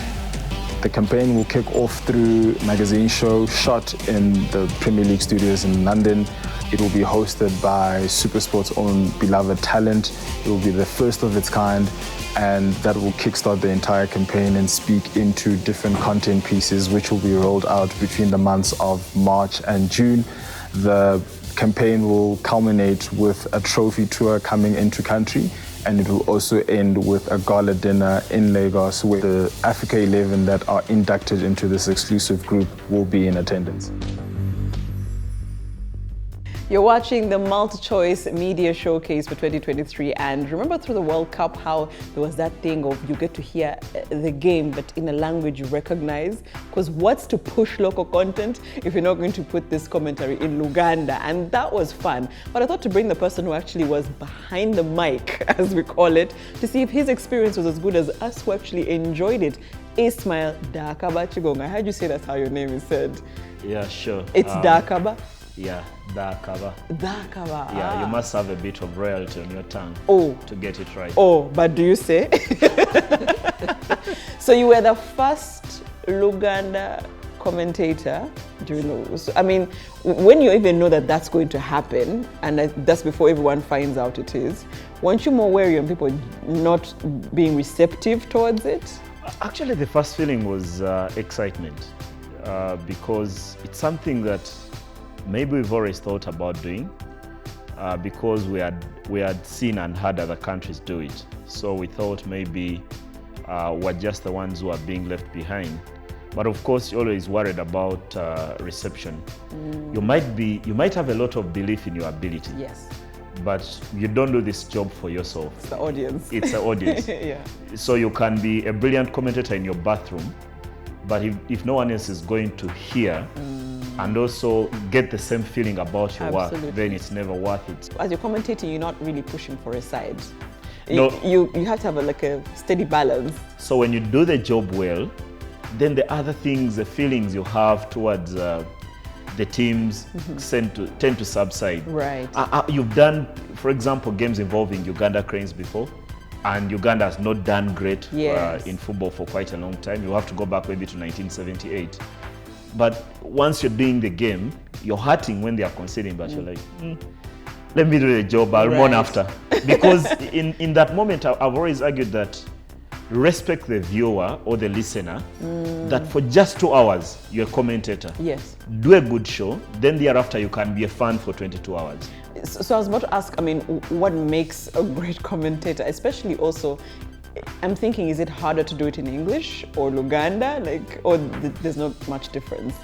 The campaign will kick off through a magazine show shot in the Premier League studios in London. It will be hosted by SuperSport's own beloved talent. It will be the first of its kind, and that will kickstart the entire campaign and speak into different content pieces which will be rolled out between the months of March and June. The campaign will culminate with a trophy tour coming into country, and it will also end with a gala dinner in Lagos where the Africa 11 that are inducted into this exclusive group will be in attendance. You're watching the MultiChoice Media Showcase for 2023, and remember through the World Cup how there was that thing of you get to hear the game but in a language you recognize, because what's to push local content if you're not going to put this commentary in Uganda? And that was fun. But I thought to bring the person who actually was behind the mic, as we call it, to see if his experience was as good as us who actually enjoyed it. Ismail Dakaba Chigonga. I heard you say that's how your name is said. Yeah, sure. It's Dakaba? Yeah, Dakaba. Dakaba. Yeah, you must have a bit of royalty on your tongue to get it right. Oh, but do you say? So you were the first Luganda commentator during those. I mean, when you even know that that's going to happen, and that's before everyone finds out it is, weren't you more wary on people not being receptive towards it? Actually, the first feeling was excitement because it's something that maybe we've always thought about doing because we had seen and heard other countries do it. So we thought maybe we're just the ones who are being left behind. But of course, you're always worried about reception. You might have a lot of belief in your ability. Yes. But you don't do this job for yourself. It's the audience. It's the audience. Yeah. So you can be a brilliant commentator in your bathroom, but if no one else is going to hear and also get the same feeling about your work, then it's never worth it. As you're commentating, you're not really pushing for a side. No. You have to have a steady balance. So when you do the job well, then the other things, the feelings you have towards the teams tend to subside. Right. You've done, for example, games involving Uganda Cranes before, and Uganda has not done great in football for quite a long time. You have to go back maybe to 1978. But once you're doing the game, you're hurting when they are conceding, but you're like, let me do the job, I'll mourn after. Because in that moment, I've always argued that respect the viewer or the listener, that for just 2 hours, you're a commentator. Yes. Do a good show, then thereafter you can be a fan for 22 hours. So I was about to ask, I mean, what makes a great commentator, especially also, I'm thinking, is it harder to do it in English or Luganda, or there's not much difference?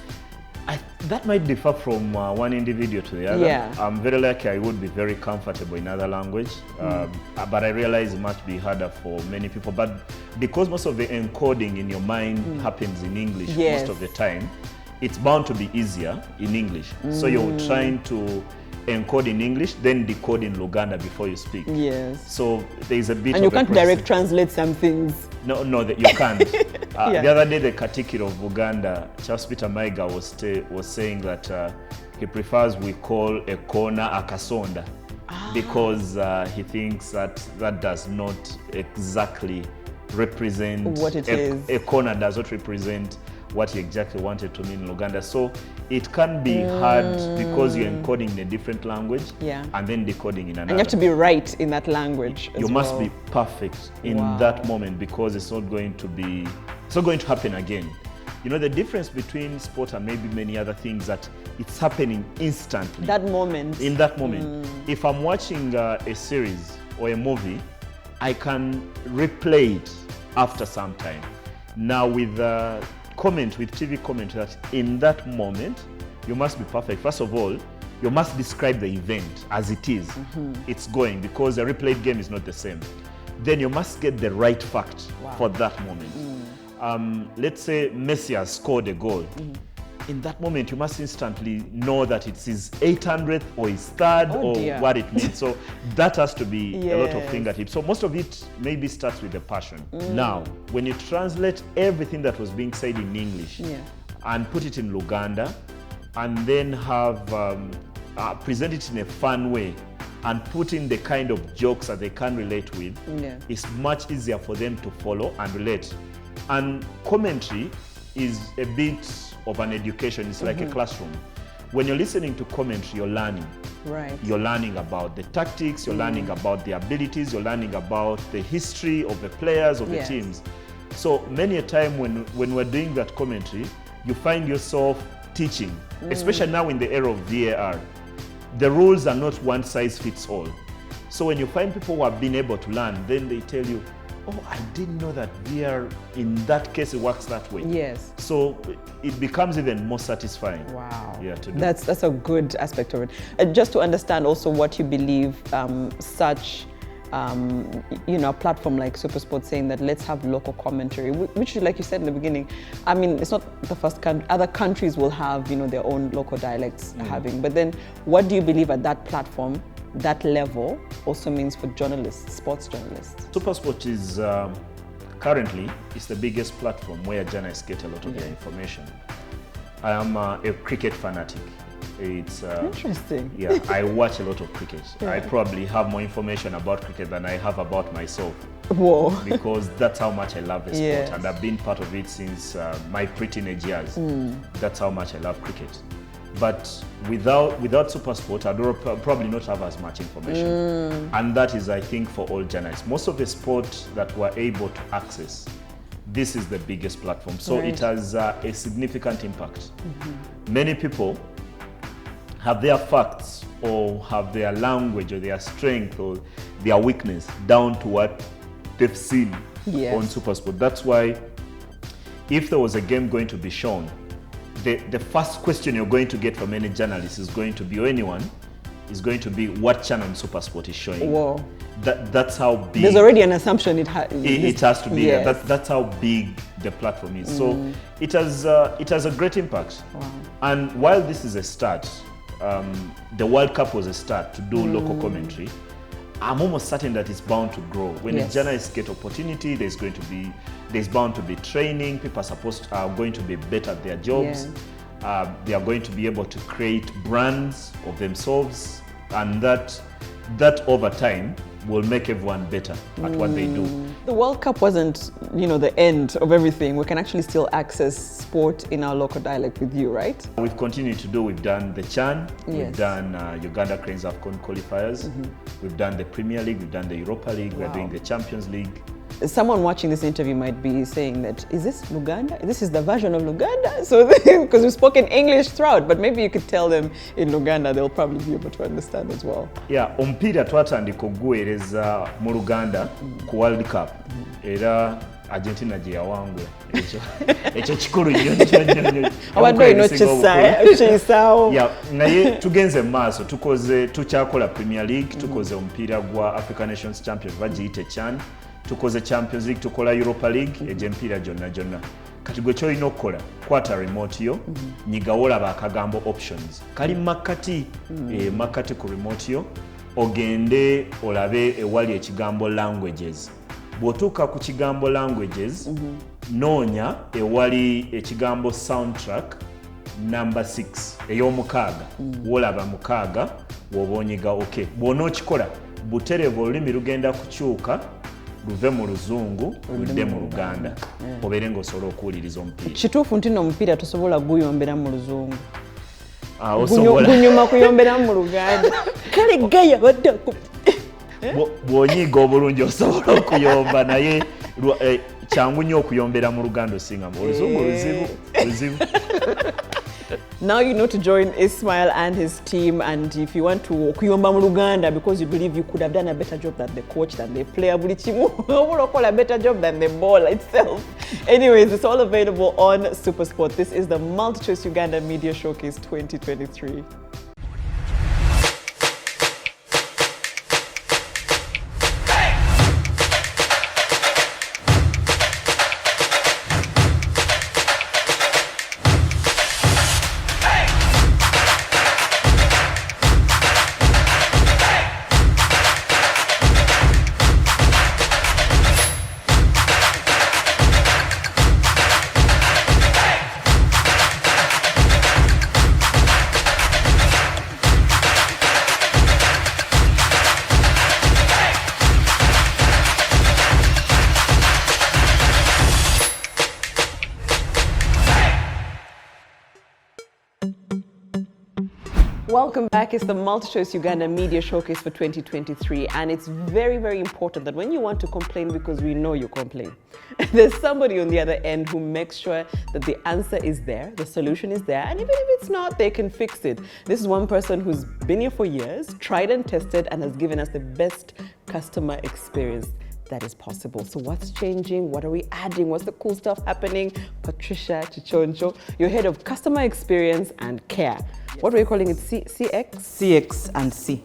That might differ from one individual to the other. Yeah. I'm very lucky I would be very comfortable in other language, but I realize it must be harder for many people. But because most of the encoding in your mind happens in English most of the time, it's bound to be easier in English. So you're trying to encode in English, then decode in Luganda before you speak. Yes. So there's a bit and of you can't direct translate some things. No, you can't. The other day, the Katikiro of Uganda, Charles Peter Maiga, was saying that he prefers we call a corner a kasonda because he thinks that does not exactly represent what it is. A corner does not represent what he exactly wanted to mean in Uganda. So it can be hard because you're encoding in a different language and then decoding in another. And you have to be right in that language as You must be perfect in that moment because it's not going to happen again. You know, the difference between sport and maybe many other things that it's happening instantly. That moment. In that moment. If I'm watching a series or a movie, I can replay it after some time. Now with TV comment, that in that moment, you must be perfect. First of all, you must describe the event as it is. It's going, because the replayed game is not the same. Then you must get the right fact for that moment. Let's say Messi has scored a goal. in that moment, you must instantly know that it's his 800th or his third what it means. So that has to be a lot of fingertips. So most of it maybe starts with the passion. Now, when you translate everything that was being said in English and put it in Luganda, and then have present it in a fun way, and put in the kind of jokes that they can relate with, it's much easier for them to follow and relate. And commentary is a bit of an education. It's like a classroom. When you're listening to commentary, you're learning. Right. You're learning about the tactics, you're learning about the abilities, you're learning about the history of the players, of the teams. So many a time when we're doing that commentary, you find yourself teaching, especially now in the era of VAR. The rules are not one size fits all. So when you find people who have been able to learn, then they tell you, oh, I didn't know that VAR, in that case, it works that way. Yes. So it becomes even more satisfying. Wow. Yeah, to do. That's a good aspect of it. Just to understand also what you believe, such a platform like SuperSport saying that let's have local commentary, which, like you said in the beginning, I mean, it's not the first country. Other countries will have, their own local dialects having. But then, what do you believe at that platform, that level, also means for journalists, sports journalists? SuperSport is currently the biggest platform where journalists get a lot of their information. I am a cricket fanatic. It's interesting. Yeah, I watch a lot of cricket. I probably have more information about cricket than I have about myself. Whoa. Because that's how much I love the sport, and I've been part of it since my pre-teenage years. That's how much I love cricket. But without SuperSport, I'd probably not have as much information. And that is, I think, for all journalists. Most of the sport that we're able to access, this is the biggest platform. So it has a significant impact. Many people have their facts or have their language or their strength or their weakness down to what they've seen on SuperSport. That's why if there was a game going to be shown, the first question you're going to get from any journalist is going to be, or anyone, is going to be what channel on SuperSport is showing. Whoa. That's how big. There's already an assumption it has to be. That's how big the platform is. So it has a great impact. Wow. And while this is a start, the World Cup was a start to do local commentary. I'm almost certain that it's bound to grow. When journalists get opportunity, there's bound to be training. People are going to be better at their jobs. They are going to be able to create brands of themselves, and that over time will make everyone better at what they do. The World Cup wasn't, the end of everything. We can actually still access sport in our local dialect with you, right? We've continued to do. We've done the CHAN, we've done Uganda Cranes AFCON qualifiers, we've done the Premier League, we've done the Europa League, we're doing the Champions League. Someone watching this interview might be saying that, is this Luganda? This is the version of Luganda? So, because we've spoken English throughout, but maybe you could tell them in Luganda, they'll probably be able to understand as well. Yeah, omupiira twatandika okuguweereza mu Luganda ku World Cup. Era Argentina gye yawangula. Ekyo kikulu nnyo. Abadde olina okisaawo. Yeah, naye tugenze mu maaso, tukyakola Premier League, tukoze omupiira gwa African Nations Champions, bagiyita CHAN. Tukoze Champions League, tukola Europa League, egy'empiira gyonna. Kati gwe kyolina okukola, kwata remote yo, nyiga olaba akagambo options. Kali makkati, makkati ku remote yo, ogende olabe ewali ekigambo languages. Bw'otuuka ku kigambo languages, noonya ewali ekigambo soundtrack number 6, ey'omukaaga. Wolaba mukaaga, woba onyiga okay. Bw'onookikola, butereevu olulimi lugenda kukyuka, luve mu Luzungu, ludde mu Luganda. Obeere ng'osobola okuwuliriza omupiira. Kituufu nti omupiira tosobola guyombera mu Luzungu. Gunyuma kuyombera mu Luganda. Kale gaya badde bw'onyiga obulungi osobola okuyomba, naye kyangu nnyo okuyombera mu Luganda osinga mu Oluzungu luzibu. Now you know to join Ismail and his team, and if you want to kuyomba mu Luganda because you believe you could have done a better job than the coach, than the player, buli kimu a better job than the ball itself. Anyways, it's all available on SuperSport. This is the MultiChoice Uganda Media Showcase 2023. Welcome back. It's the MultiChoice Uganda Media Showcase for 2023, and it's very, very important that when you want to complain, because we know you complain, there's somebody on the other end who makes sure that the answer is there, the solution is there, and even if it's not, they can fix it. This is one person who's been here for years, tried and tested, and has given us the best customer experience that is possible. So what's changing? What are we adding? What's the cool stuff happening? Patricia Chichoncho, you're head of customer experience and care. What were you calling it? CX? CX and C.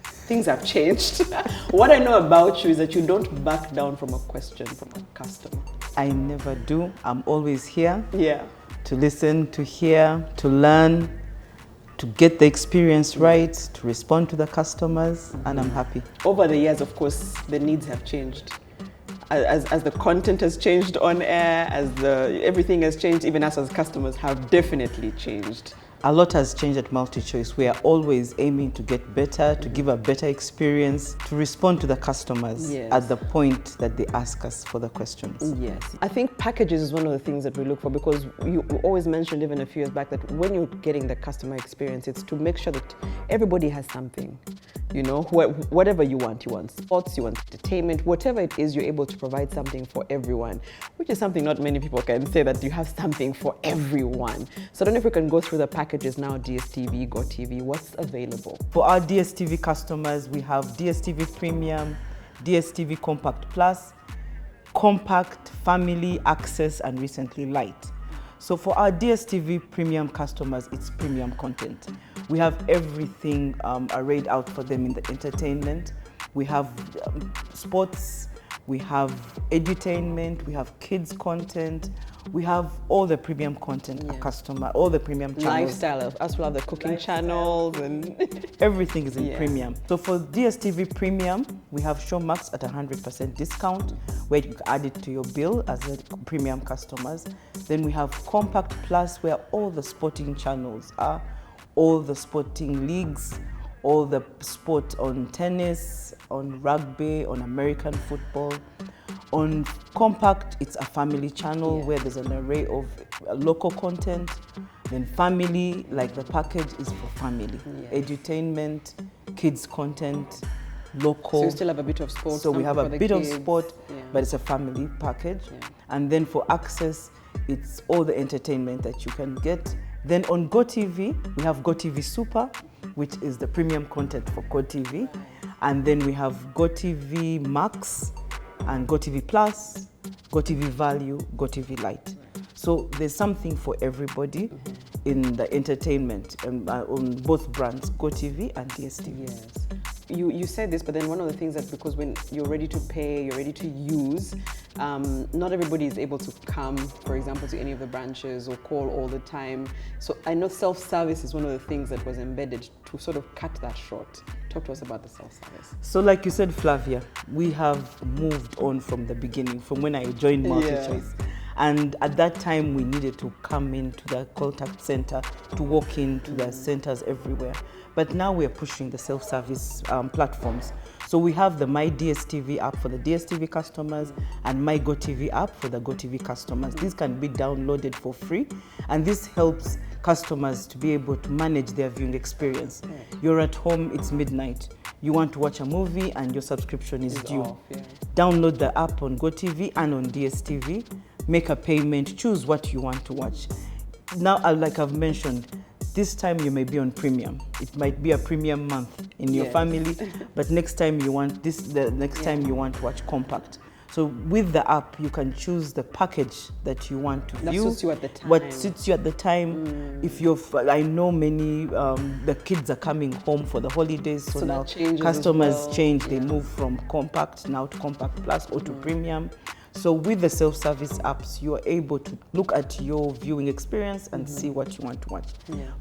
Things have changed. What I know about you is that you don't back down from a question from a customer. I never do. I'm always here. Yeah. To listen, to hear, to learn, to get the experience right, to respond to the customers, and I'm happy. Over the years, of course, the needs have changed. As the content has changed on air, everything has changed, even us as customers have definitely changed. A lot has changed at MultiChoice. We are always aiming to get better, to give a better experience, to respond to the customers at the point that they ask us for the questions. Yes. I think packages is one of the things that we look for, because you always mentioned even a few years back that when you're getting the customer experience, it's to make sure that everybody has something. You know, whatever you want sports, you want entertainment, whatever it is, you're able to provide something for everyone, which is something not many people can say, that you have something for everyone. So I don't know if we can go through the packages now. DStv, GoTV, what's available? For our DStv customers, we have DStv Premium, DStv Compact Plus, Compact, Family, Access, and recently Lite. So for our DStv Premium customers, it's premium content. We have everything arrayed out for them in the entertainment. We have sports, we have edutainment, we have kids content, we have all the premium content a customer, all the premium channels. Lifestyle, as well as the cooking channels and everything is in premium. So for DStv Premium, we have Showmax at 100% discount, where you can add it to your bill as a premium customers. Then we have Compact Plus, where all the sporting channels are, all the sporting leagues, all the sport on tennis, on rugby, on American football. On Compact, it's a family channel where there's an array of local content. Then Family, like the package, is for family. Edutainment, kids content, local. So you still have a bit of sport. So we have a bit of kids. sport, but it's a family package. And then for Access, it's all the entertainment that you can get. Then on GoTV, we have GoTV Super, which is the premium content for GoTV. And then we have GoTV Max and GoTV Plus, GoTV Value, GoTV Lite. So there's something for everybody in the entertainment on both brands, GoTV and DStv. Yes. You said this, but then one of the things that, because when you're ready to pay, you're ready to use, not everybody is able to come, for example, to any of the branches or call all the time. So I know self-service is one of the things that was embedded to sort of cut that short. Talk to us about the self-service. So like you said, Flavia, we have moved on from the beginning, from when I joined MultiChoice. And at that time, we needed to come into the contact center, to walk into the centers everywhere. But now we're pushing the self-service platforms. So we have the My DStv app for the DStv customers and My GoTV app for the GoTV customers. These can be downloaded for free, and this helps customers to be able to manage their viewing experience. You're at home, it's midnight. You want to watch a movie and your subscription is due. Download the app on GoTV and on DStv, make a payment, choose what you want to watch. Now, like I've mentioned, this time you may be on premium. It might be a premium month in your family, but next time you want time you want to watch Compact. So with the app, you can choose the package that you want to view. That suits you at the time. What suits you at the time. If I know many, the kids are coming home for the holidays, so now customers change. They move from Compact now to Compact Plus or to Premium. So with the self-service apps, you are able to look at your viewing experience and see what you want to watch.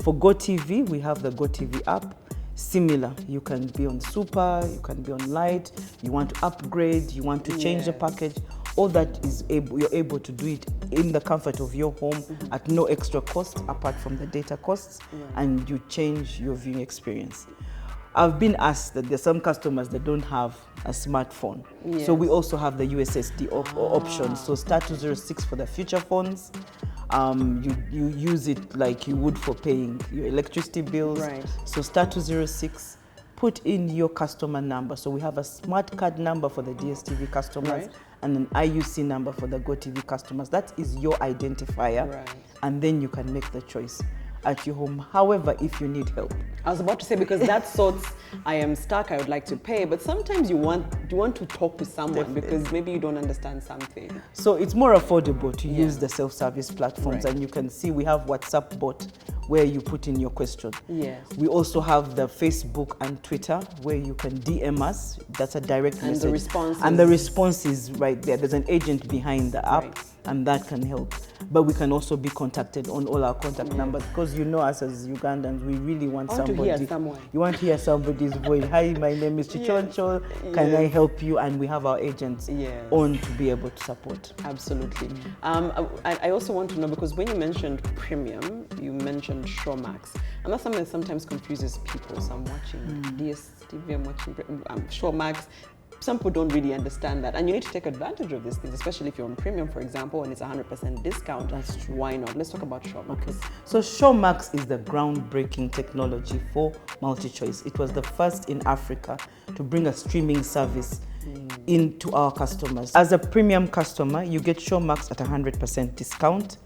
For GoTV, we have the GoTV app. Similar, you can be on Super, you can be on Lite, you want to upgrade, you want to change the package. All that you're able to do it in the comfort of your home at no extra cost apart from the data costs, and you change your viewing experience. I've been asked that there's some customers that don't have a smartphone. So we also have the USSD option. So star 206 for the future phones, you use it like you would for paying your electricity bills. Right. So star 206, put in your customer number. So we have a smart card number for the DStv customers, Right. and an IUC number for the GoTV customers. That is your identifier, Right. and then you can make the choice at your home. However, if you need help. I was about to say, because that sorts, I am stuck, I would like to pay, but sometimes you want to talk to someone because maybe you don't understand something. So it's more affordable to use the self-service platforms, Right. and you can see we have WhatsApp bot where you put in your question. Yes. We also have the Facebook and Twitter where you can DM us. That's a direct And message. the response And the is- response is right there. There's an agent behind the app. Right. And that can help. But we can also be contacted on all our contact numbers, because you know us as Ugandans, we really want I want to somebody. hear someone. You want to hear somebody's voice. Hi, my name is Chichoncho. Can I Yes. help you? And we have our agents on to be able to support. Absolutely. I also want to know, because when you mentioned premium, you mentioned Showmax. And that's something that sometimes confuses people. So I'm watching DStv, I'm watching Showmax. Some people don't really understand that, and you need to take advantage of these things, especially if you're on premium, for example, and it's 100% discount. That's true. Why not? Let's talk about Showmax. So Showmax is the groundbreaking technology for MultiChoice. It was the first in Africa to bring a streaming service into our customers. As a premium customer, you get Showmax at 100% discount,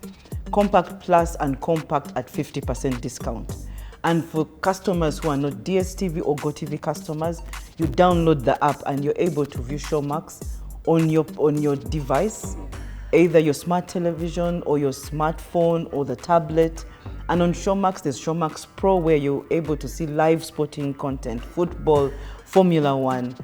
Compact Plus and Compact at 50% discount. And for customers who are not DStv or GoTV customers, you download the app and you're able to view Showmax on your device, either your smart television or your smartphone or the tablet. And on Showmax, there's Showmax Pro, where you're able to see live sporting content, football, Formula One,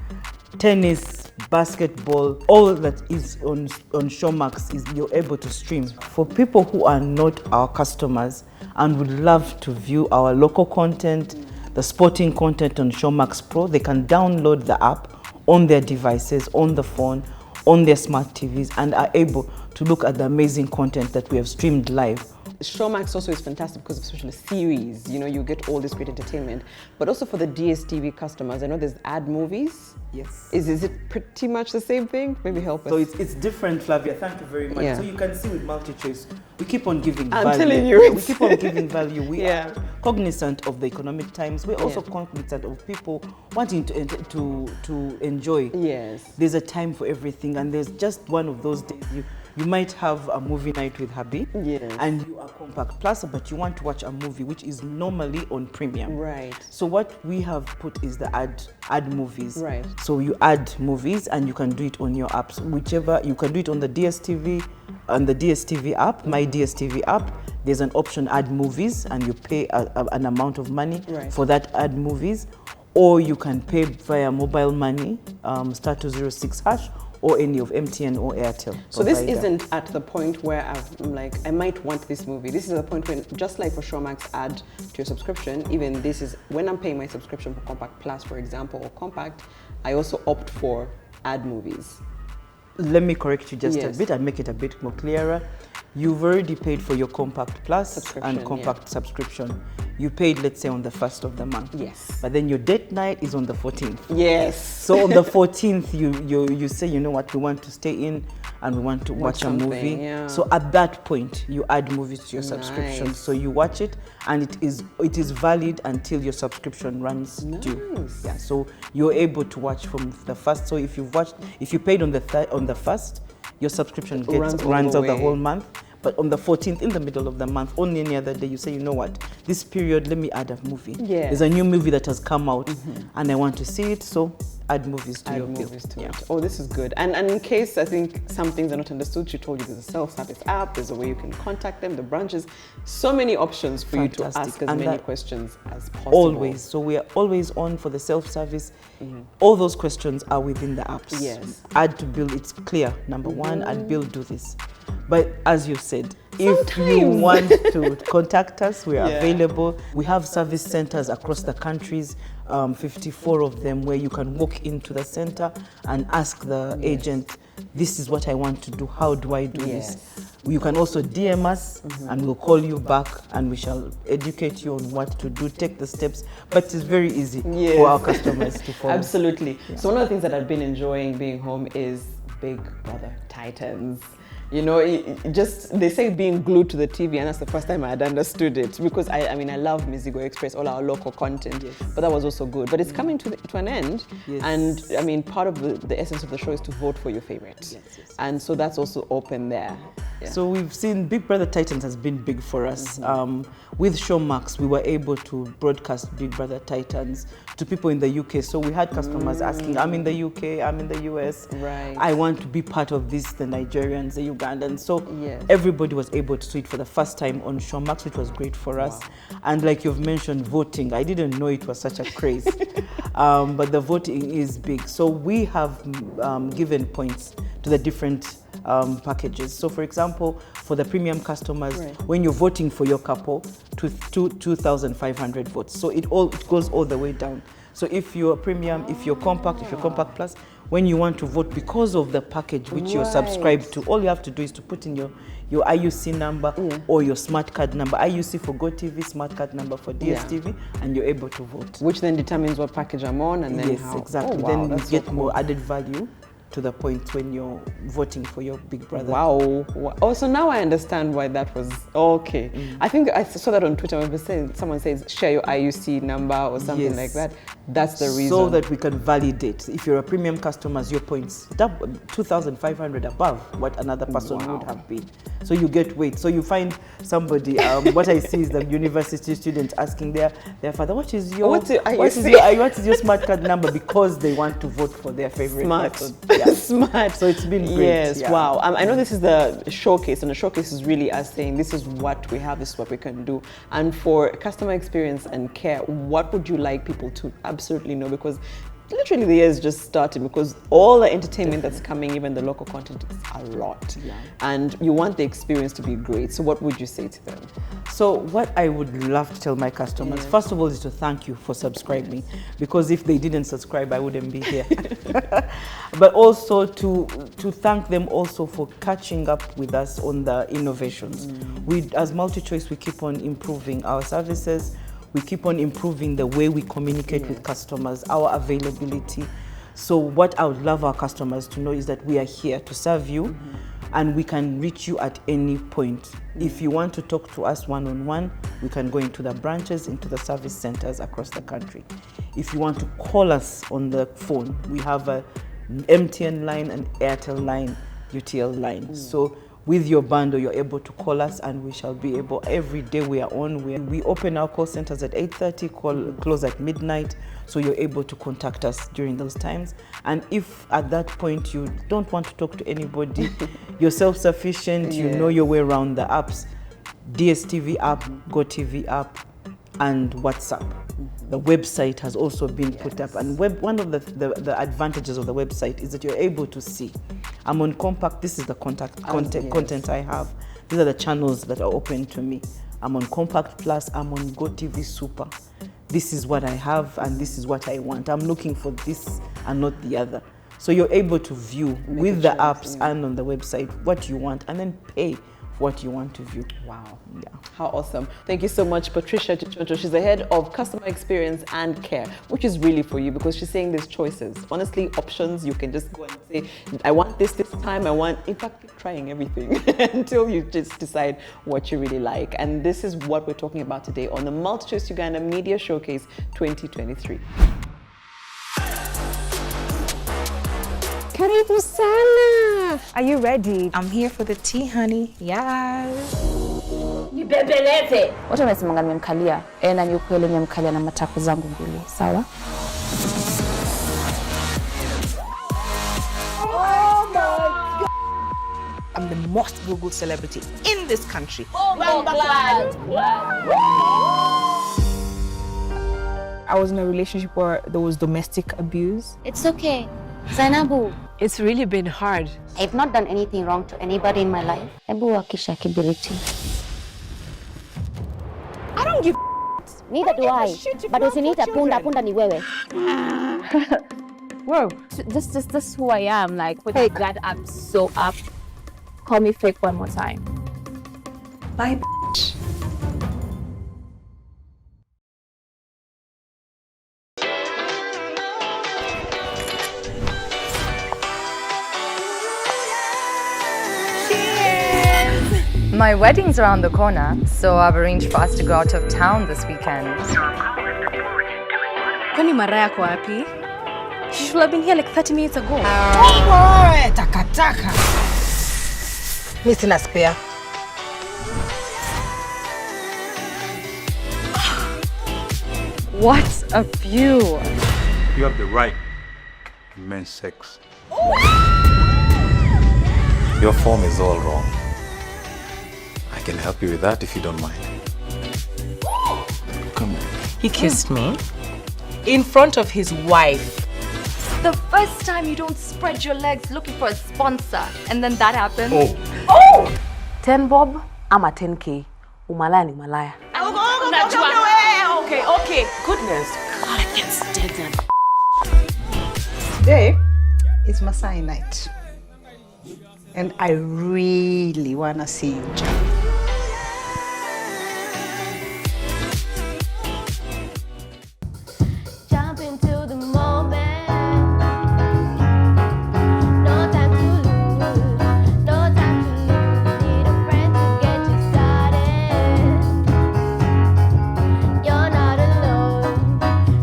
tennis, basketball. All that is on Showmax is you're able to stream. For people who are not our customers and would love to view our local content, the sporting content on Showmax Pro, they can download the app on their devices, on the phone, on their smart TVs, and are able to look at the amazing content that we have streamed live. Showmax also is fantastic because of especially series. You know, you get all this great entertainment. But also for the DStv customers, I know there's ad movies. Yes. Is it pretty much the same thing? Maybe help us. So it's different, Flavia. Thank you very much. Yeah. So you can see with MultiChoice, we keep on giving I'm value. telling you, We keep on giving value. We are cognizant of the economic times. We're also cognizant of people wanting to enjoy. Yes. There's a time for everything, and there's just one of those days you might have a movie night with hubby, and you are Compact Plus, but you want to watch a movie which is normally on premium. Right. So what we have put is the add movies. Right. So you add movies, and you can do it on your apps, whichever. You can do it on the DStv, on the DStv app, my DStv app. There's an option add movies, and you pay an amount of money for that add movies, or you can pay via mobile money, star 206 hash, or any of MTN or Airtel. So this isn't at the point where I'm like, I might want this movie. This is the point when, just like for Showmax add to your subscription, even this is when I'm paying my subscription for Compact Plus, for example, or Compact, I also opt for add movies. Let me correct you just a bit and make it a bit more clearer. You've already paid for your Compact Plus and Compact subscription. You paid, let's say, on the 1st of the month. Yes. But then your date night is on the 14th. Yes. So on the 14th, you say, you know what, we want to stay in and we want to watch a movie. Yeah. So at that point, you add movies to your subscription. Nice. So you watch it, and it is valid until your subscription runs due. Yeah. So you're able to watch from the 1st. So if you paid on the 1st, your subscription runs out the whole month. But on the 14th, in the middle of the month, on any other day, you say, you know what, this period, let me add a movie. Yes. There's a new movie that has come out, and I want to see it, so add movies to your bill. Oh, this is good. And in case I think some things are not understood, she told you there's a self-service app, there's a way you can contact them, the branches, so many options for you to ask as many questions as possible. Always. So we are always on for the self-service. All those questions are within the apps. Yes. Add to bill, it's clear. Number one, add bill, do this. But as you said, if you want to contact us, we are available. We have service centers across the countries, 54 of them, where you can walk into the center and ask the agent, this is what I want to do, how do I do this? You can also DM us and we'll call you back and we shall educate you on what to do, take the steps. But it's very easy for our customers to follow. Absolutely. So one of the things that I've been enjoying being home is Big Brother Titans. You know, they say being glued to the TV, and that's the first time I had understood it, because I mean, I love Mizigo Express, all our local content, but that was also good. But it's coming to an end, and I mean, part of the essence of the show is to vote for your favorite, and so that's also open there. Yeah. So we've seen Big Brother Titans has been big for us. With Showmax, we were able to broadcast Big Brother Titans to people in the UK. So we had customers asking, I'm in the UK, I'm in the US, I want to be part of this, the Nigerians, the Ugandans. So everybody was able to see it for the first time on Showmax, which was great for us. And like you've mentioned, voting, I didn't know it was such a craze, but the voting is big. So we have given points to the different packages. So for example, for the premium customers, when you're voting for your couple, to 2,500 votes. So it goes all the way down. So if you're premium, if you're compact, if you're compact plus, when you want to vote because of the package which you're subscribed to, all you have to do is to put in your IUC number or your smart card number. IUC for GoTV, smart card number for DStv, and you're able to vote. Which then determines what package I'm on, and then how. Exactly. Then you get more added value to the point when you're voting for your Big Brother. Wow. Oh, so now I understand why that was okay. I think I saw that on Twitter when someone says share your IUC number or something like that. That's the reason. So that we can validate. If you're a premium customer, your points 2,500 above what another person would have been. So you get weight. So you find somebody, what I see is the university students asking their father, what is your smart card number, because they want to vote for their favorite person. Smart. So it's been great. Yes, wow. I know this is the showcase, and the showcase is really us saying this is what we have, this is what we can do. And for customer experience and care, what would you like people to absolutely know? Because literally the year is just starting, because all the entertainment that's coming, even the local content, is a lot. And you want the experience to be great. So what would you say to them? So what I would love to tell my customers, first of all, is to thank you for subscribing, because if they didn't subscribe, I wouldn't be here. But also to thank them also for catching up with us on the innovations. We, as MultiChoice, we keep on improving our services. We keep on improving the way we communicate with customers, our availability. So what I would love our customers to know is that we are here to serve you, and we can reach you at any point. If you want to talk to us one-on-one, we can go into the branches, into the service centers across the country. If you want to call us on the phone, we have a MTN line, an Airtel line, UTL line. So with your bundle, you're able to call us, and we shall be able, every day we are on. We open our call centers at 8:30, close at midnight, so you're able to contact us during those times. And if at that point you don't want to talk to anybody, you're self-sufficient, you know your way around the apps, DStv app, GoTV app, and WhatsApp. The website has also been put up, and one of the advantages of the website is that you're able to see, I'm on Compact, this is the content I have. These are the channels that are open to me. I'm on Compact Plus, I'm on GoTV Super. This is what I have, and this is what I want. I'm looking for this and not the other. So you're able to view with the apps and on the website what you want, and then pay what you want to view. Wow. Yeah. How awesome. Thank you so much, Patricia Chichoncho. She's the head of customer experience and care, which is really for you, because she's saying there's choices. Honestly, options, you can just go and say, I want this time, in fact, keep trying everything until you just decide what you really like. And this is what we're talking about today on the MultiChoice Uganda Media Showcase 2023. Karibu sana. Are you ready? I'm here for the tea, honey. Yes. Nibembeleze. Watu wamesemanga nimemkalia. Na ni ukweli nimemkalia na matako zangu mbili. Sawa? Oh my God. I'm the most Googled celebrity in this country. Oh, glad. I was in a relationship where there was domestic abuse. It's okay. Zainabu. It's really been hard. I've not done anything wrong to anybody in my life. Ebu wakisha kibiriti. I don't give Neither do I. But usiniita punda ni wewe. Whoa. This is who I am. Like, with that, I'm so up. Call me fake one more time. Bye, Cheers. My wedding's around the corner, so I've arranged for us to go out of town this weekend. Kwani mara yako wapi? She should have been here like 30 minutes ago. Takataka. Mimi sina spare. What a view! You have the right to men's sex. Your form is all wrong. I can help you with that if you don't mind. Come on. He kissed me in front of his wife. The first time you don't spread your legs looking for a sponsor, and then that happens. Oh! 10 bob, I'm a 10K. Umalaya ni malaya. Okay. Goodness. God, I can't stand that. Today is Masai night. And I really want to see you jump. Jump into the moment. No time to lose. No time to lose. Need a friend to get you started. You're not alone.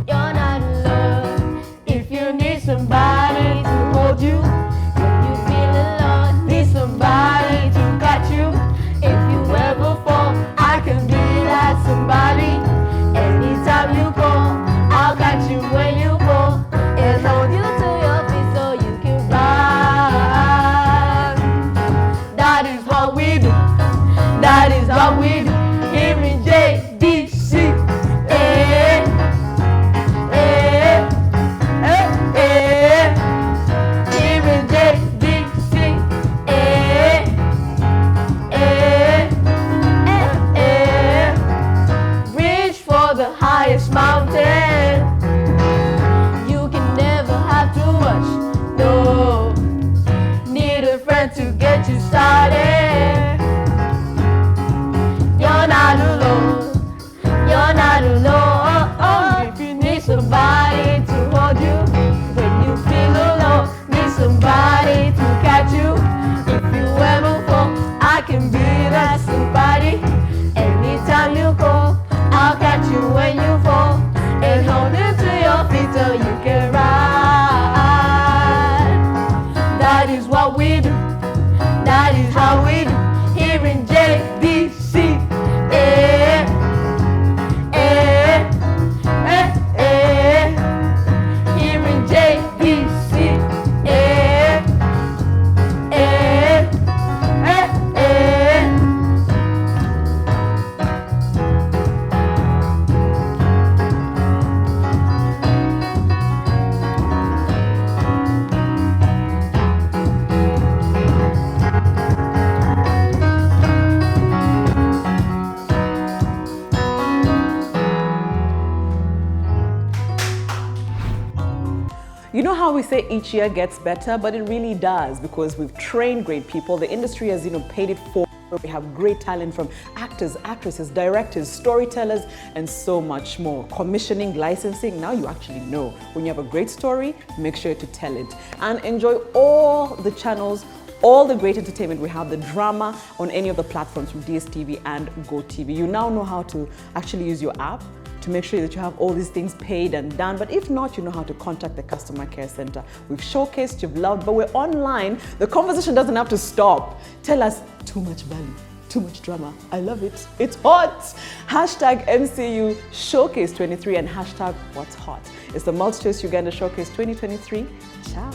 You're not alone. If you need somebody to hold you, when you feel alone, need somebody to catch you. If you ever fall, I can be that somebody. Anytime you call, I'll catch you when you fall and hold you to your feet so you can run. That is what we do. That is what we do here in JDC. Here in JDC. Reach for the highest mountain. You can never have too much. No. Need a friend to get you started. You're not alone. You're not alone. If you need somebody to hold you, when you feel alone, need somebody to catch you. If you ever fall, I can be that somebody. Anytime you call, I'll catch you when you fall and hold you to your feet so you can ride. That is what we do. That is how we do here in JDC. Here in JDC. You know how we say each year gets better, but it really does because we've trained great people. The industry has, paid it forward. We have great talent from actors, actresses, directors, storytellers, and so much more. Commissioning, licensing, now you actually know. When you have a great story, make sure to tell it. And enjoy all the channels, all the great entertainment. We have the drama on any of the platforms from DStv and GoTV. You now know how to actually use your app to make sure that you have all these things paid and done. But if not, you know how to contact the customer care center. We've showcased, you've loved, but we're online. The conversation doesn't have to stop. Tell us too much value, too much drama. I love it. It's hot. Hashtag MCU Showcase 23 and hashtag What's Hot. It's the MultiChoice Uganda Showcase 2023. Ciao.